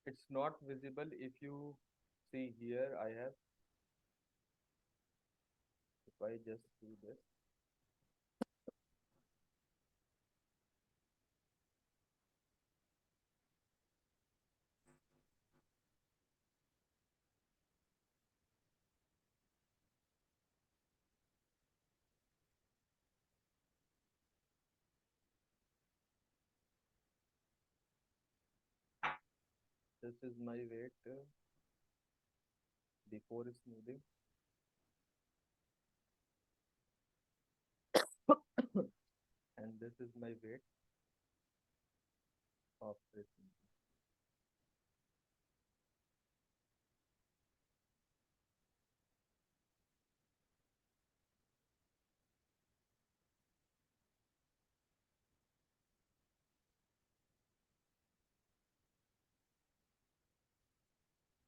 it's not visible. If you see here, I have, if I just do this, this is my weight before smoothing, and this is my weight after smoothing.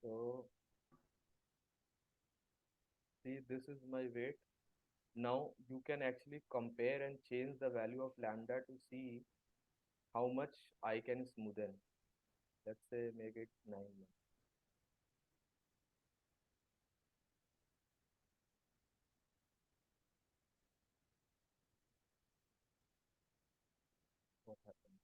So see, this is my weight. Now you can actually compare and change the value of lambda to see how much I can smoothen. Let's say make it 9. What happened?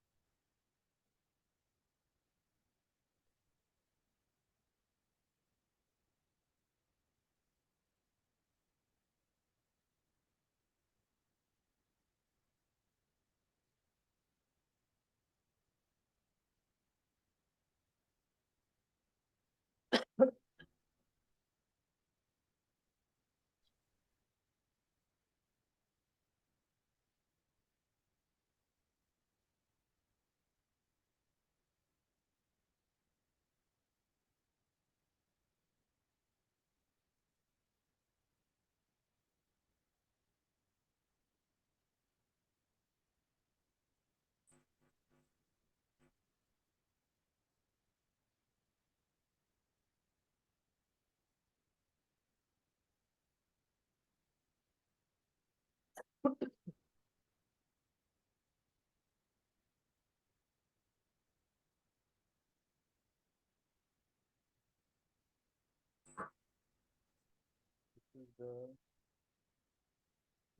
This is the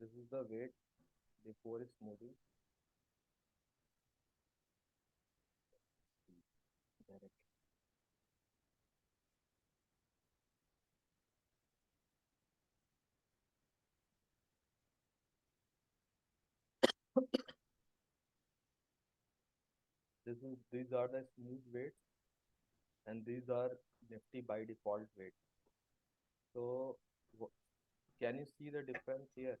this is the weight before smoothing. Directly. These are the smooth weights, and these are Nifty by default weights. So can you see the difference here?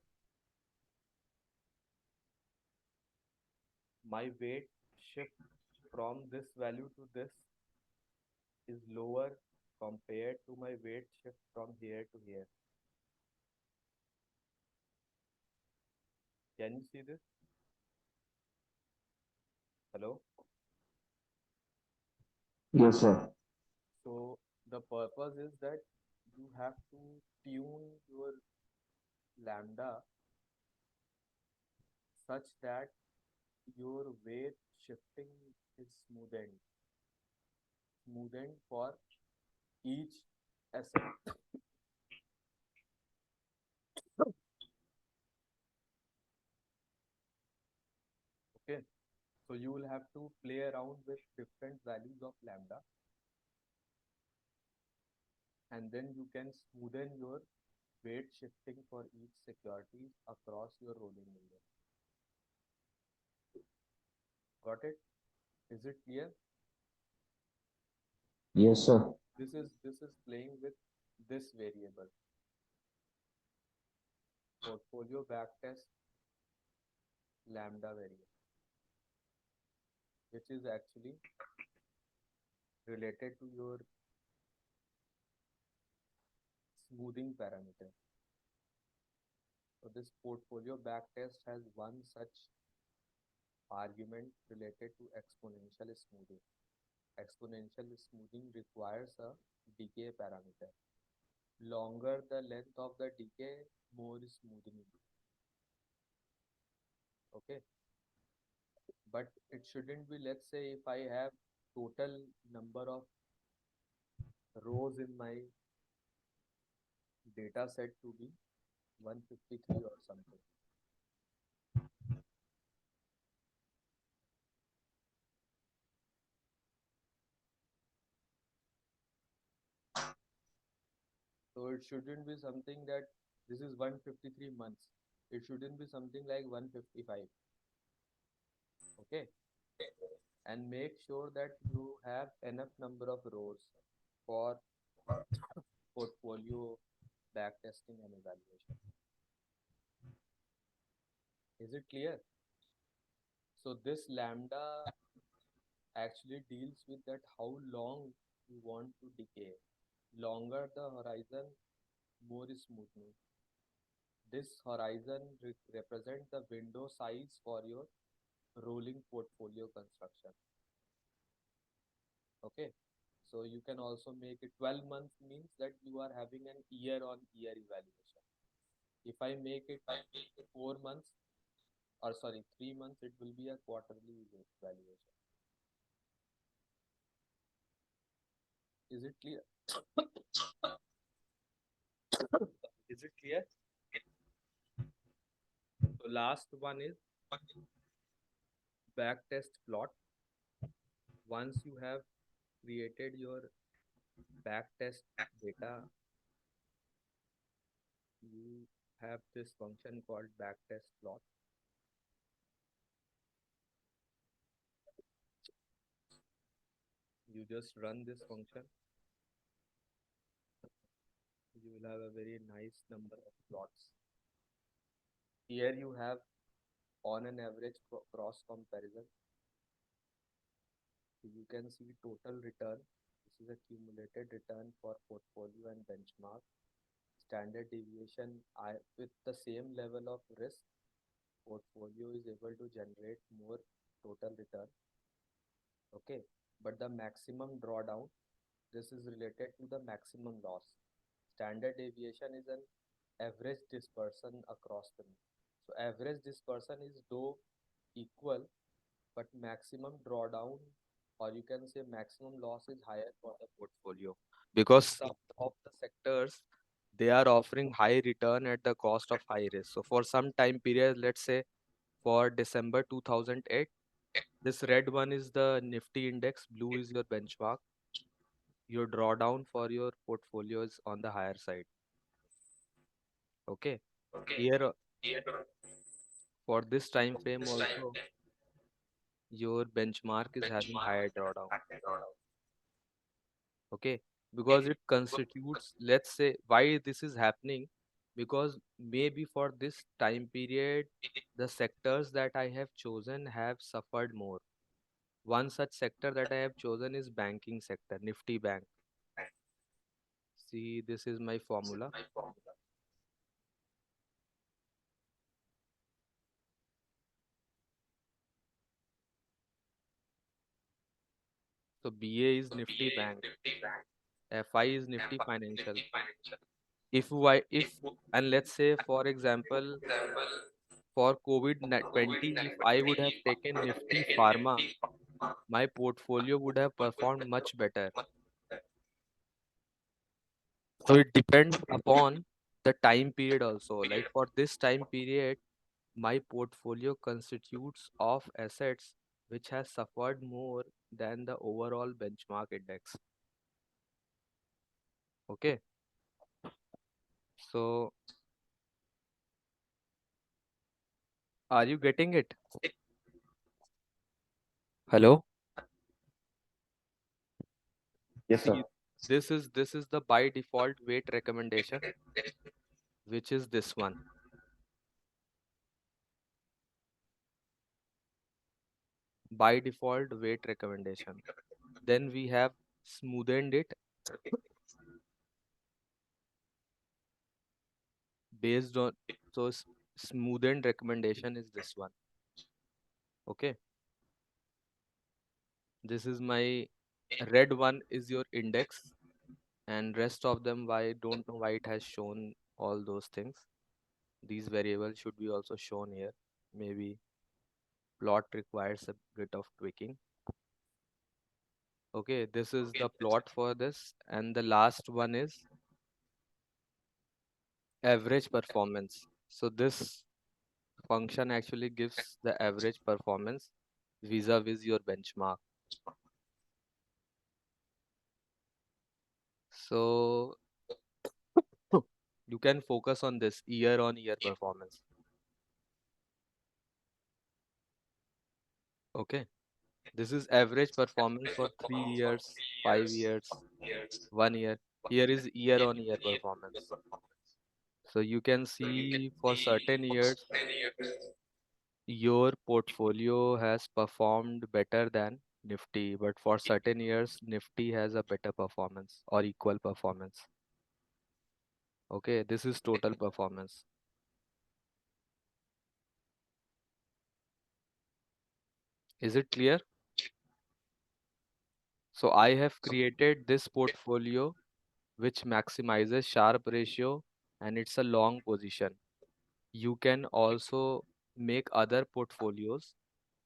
My weight shift from this value to this is lower compared to my weight shift from here to here. Can you see this? Hello? Yes, sir. So the purpose is that you have to tune your lambda such that your weight shifting is smoothened for each asset. Okay, So you will have to play around with different values of lambda, and then you can smoothen your weight shifting for each security across your rolling window. Got it? Is it clear? Yes, sir. This is playing with this variable, portfolio backtest lambda variable, which is actually related to your smoothing parameter. So this portfolio backtest has one such argument related to exponential smoothing. Exponential smoothing requires a decay parameter. Longer the length of the decay, more smoothing. Okay. But it shouldn't be, let's say, if I have total number of rows in my data set to be 153 or something. So it shouldn't be something that this is 153 months. It shouldn't be something like 155. Okay. And make sure that you have enough number of rows for portfolio backtesting and evaluation. Is it clear? So this lambda actually deals with that how long you want to decay. Longer the horizon, more smoothing. This horizon represents the window size for your rolling portfolio construction. Okay. So you can also make it 12 months means that you are having an year on year evaluation. If I make it 4 months, or sorry, 3 months, it will be a quarterly evaluation. Is it clear? Is it clear? So last one is backtest plot. Once you have created your backtest data, you have this function called backtest plot. You just run this function. You will have a very nice number of plots. Here you have on an average cross comparison. So you can see total return. This is a cumulated return for portfolio and benchmark. Standard deviation, with the same level of risk, portfolio is able to generate more total return. Okay, but the maximum drawdown, this is related to the maximum loss. Standard deviation is an average dispersion across the mean. So average dispersion is though equal, but maximum drawdown, or you can say maximum loss, is higher for the portfolio because some of the sectors, they are offering high return at the cost of high risk. So for some time period, let's say for December 2008, this red one is the Nifty Index, blue is your benchmark. Your drawdown for your portfolio is on the higher side. Okay. Here for this time frame also, your benchmark is having higher drawdown. Okay, because it constitutes, let's say, why this is happening, because maybe for this time period the sectors that I have chosen have suffered more. One such sector that I have chosen is banking sector, Nifty Bank. See, this is my formula. So BA is Nifty Bank, FI is Nifty Financial. If and let's say for example for COVID-20, if I would have taken Nifty Pharma, my portfolio would have performed much better. So it depends upon the time period also. Like for this time period, my portfolio constitutes of assets which has suffered more than the overall benchmark index. Okay, so are you getting it? Hello? Yes, See, sir. this is the by default weight recommendation, which is this one. By default weight recommendation. Then we have smoothened it based on, so smoothened recommendation is this one. Okay, this is my red one is your index, and rest of them, I don't know why it has shown all those things. These variables should be also shown here. Maybe plot requires a bit of tweaking. Okay, this is the plot for this, and the last one is average performance. So this function actually gives the average performance vis-a-vis your benchmark. So you can focus on this year-on-year performance. Okay, this is average performance for 3 years, 5 years, 1 year. Here is year-on-year performance. So you can see for certain years your portfolio has performed better than Nifty, but for certain years Nifty has a better performance or equal performance. Okay, this is total performance. Is it clear? So I have created this portfolio which maximizes Sharpe ratio, and it's a long position. You can also make other portfolios.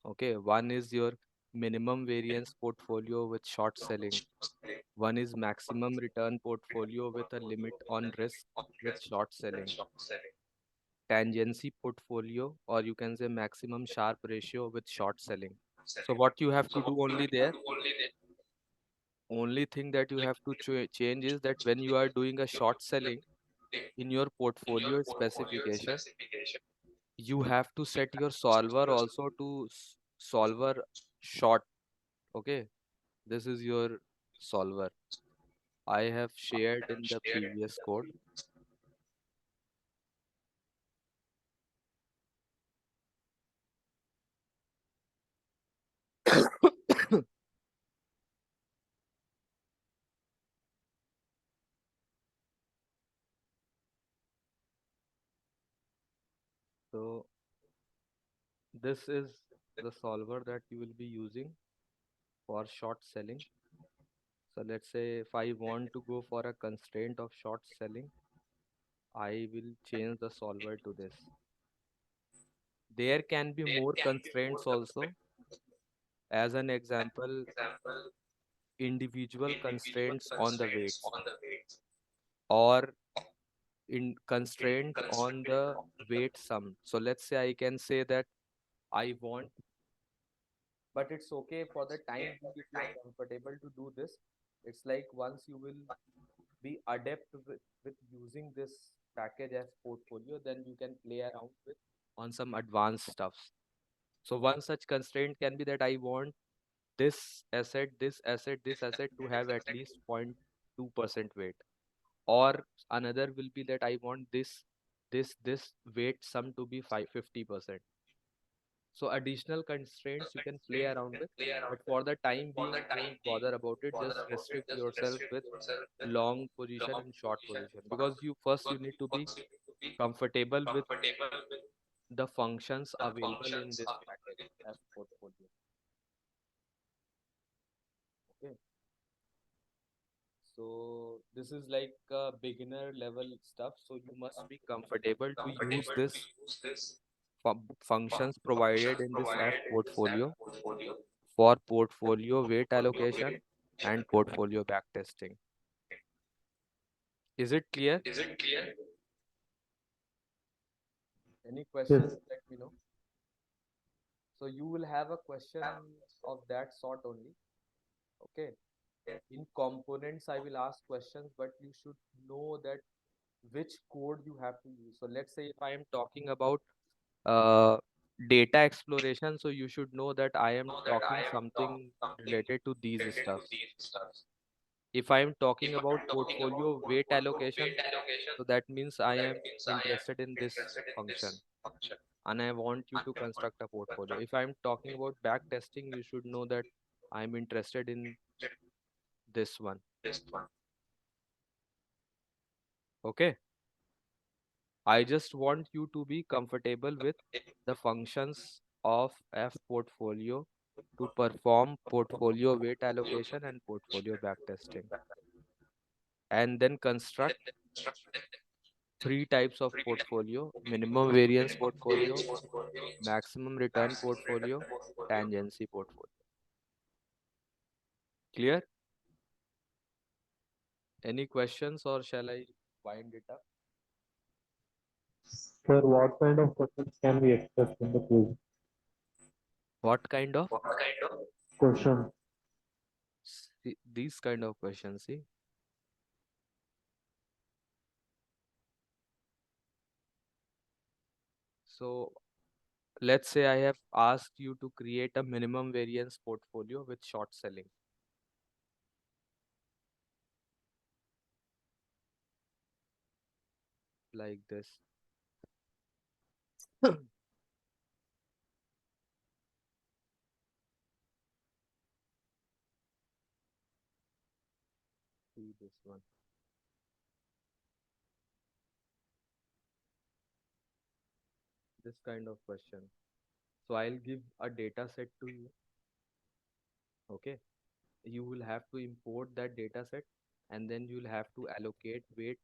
Okay, one is your minimum variance portfolio with short selling. One is maximum return portfolio with a limit on risk with short selling. Tangency portfolio, or you can say maximum Sharpe ratio with short selling. So what you have to do only there, only thing that you have to change is that when you are doing a short selling in your portfolio specification, you have to set your solver also to solver short. Okay, this is your solver. I have shared in the previous code. So this is the solver that you will be using for short selling. So let's say if I want to go for a constraint of short selling, I will change the solver to this. There can be more constraints also. As an example, individual constraints on the weights, or in constraint on the weight sum. So let's say I can say that I want, but it's okay for the time being if you are comfortable to do this. It's like once you will be adept with using this package as portfolio, then you can play around with on some advanced stuffs. So one such constraint can be that I want this asset, this asset, this asset to have at least 0.2% weight. Or another will be that I want this weight sum to be 50%. So additional constraints you can play around with, but for the time being, don't bother about it. Just restrict yourself with long position and short position, because you need to be comfortable with the functions available in this package as portfolio. Okay. So this is like beginner level stuff. So you must be comfortable to use this functions provided in this F portfolio for portfolio weight allocation and portfolio backtesting. Is it clear? Any Yes, questions? Let me know. So you will have a question of that sort only. Okay. In components, I will ask questions, but you should know that which code you have to use. So let's say if I am talking about uh, data exploration, so you should know that I am talking something related to these stuffs. If I am talking about portfolio weight allocation, so that means I am interested in this function and I want you to construct a portfolio. If I am talking about back testing, you should know that I'm interested in this one. Okay. I just want you to be comfortable with the functions of F portfolio to perform portfolio weight allocation and portfolio backtesting. And then construct three types of portfolio: minimum variance portfolio, maximum return portfolio, tangency portfolio. Clear? Any questions or shall I wind it up? Sir, what kind of questions can we expect in the quiz? What kind of? Question. These kind of questions, see? So let's say I have asked you to create a minimum variance portfolio with short selling. Like this. See this one. This kind of question. So I'll give a data set to you. Okay. You will have to import that data set and then you'll have to allocate weight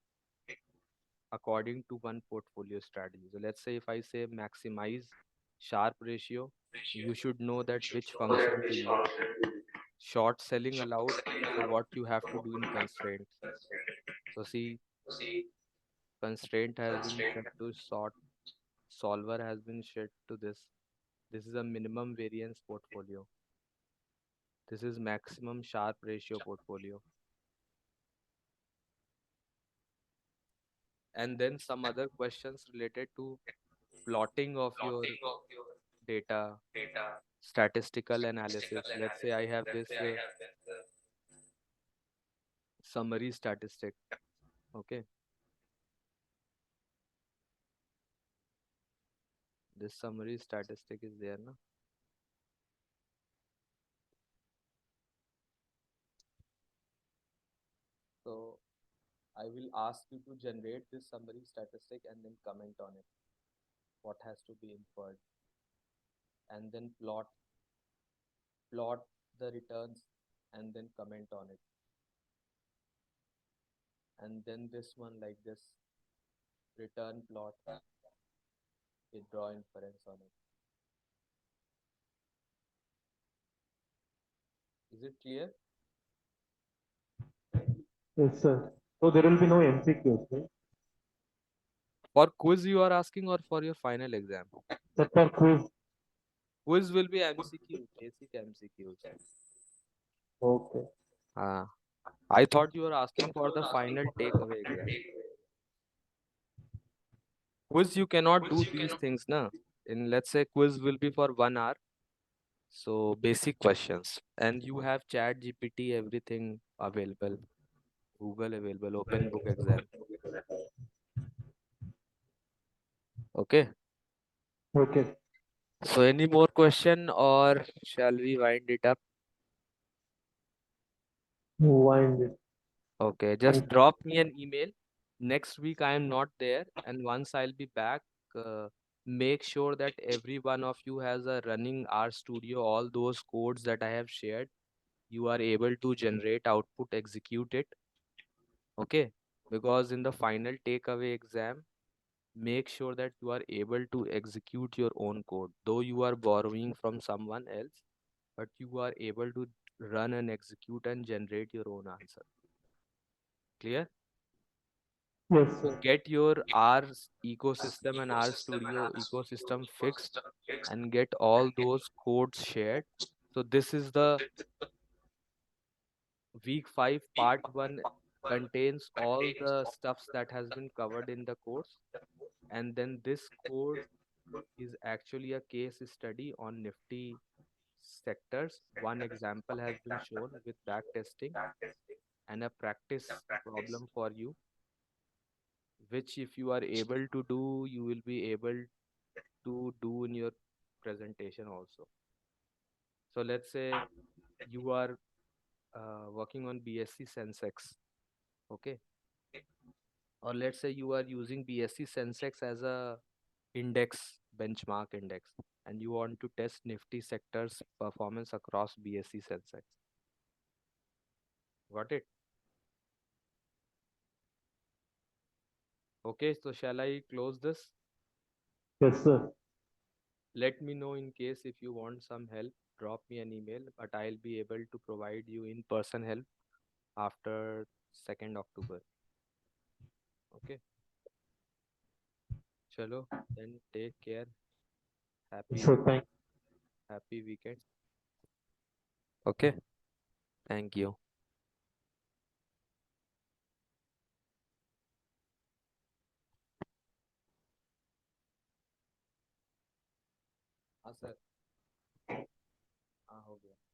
according to one portfolio strategy. So let's say if I say maximize Sharpe ratio, you should know that which function to use. Short selling allowed, so what you have to do in constraints. So see, constraint has been set to sort, solver has been set to this. This is a minimum variance portfolio. This is maximum Sharpe ratio portfolio. And then some other questions related to plotting of your data, statistical analysis. Let's say I have this summary statistic. Okay. This summary statistic is there, na? So I will ask you to generate this summary statistic and then comment on it. What has to be inferred? And then plot the returns and then comment on it. And then this one like this, return plot, we draw inference on it. Is it clear? Yes, sir. So there will be no MCQs, right? For quiz you are asking or for your final exam? Sir, for quiz. Quiz will be MCQ, basic MCQs. Okay. I thought you were asking for the final takeaway exam. Quiz you cannot do these things, na? In let's say quiz will be for 1 hour. So basic questions. And you have Chat GPT, everything available. Google available, open book exam. Okay. Okay. So any more question or shall we wind it up? Wind it. Okay, just drop me an email. Next week I am not there, and once I'll be back, make sure that every one of you has a running R Studio. All those codes that I have shared, you are able to generate output, execute it. Okay, because in the final takeaway exam, make sure that you are able to execute your own code. Though you are borrowing from someone else, but you are able to run and execute and generate your own answer. Clear? Yes, So sir. get your R ecosystem and R Studio ecosystem fixed and get all those codes shared. So this is the week 5 part 1 contains all the stuffs that has been covered in the course, and then this code is actually a case study on Nifty sectors. One example has been shown with back testing and a practice problem for you, which if you are able to do, you will be able to do in your presentation also. So let's say you are working on BSc Sensex, okay? Or let's say you are using BSc Sensex as a index, benchmark index, and you want to test Nifty sectors performance across BSc Sensex. Got it? Okay, so shall I close this? Yes, sir. Let me know in case if you want some help, drop me an email, but I'll be able to provide you in-person help after 2nd October. Okay, chalo, then take care. So thank Happy weekend. Okay, thank you. हाँ sir हाँ हो गया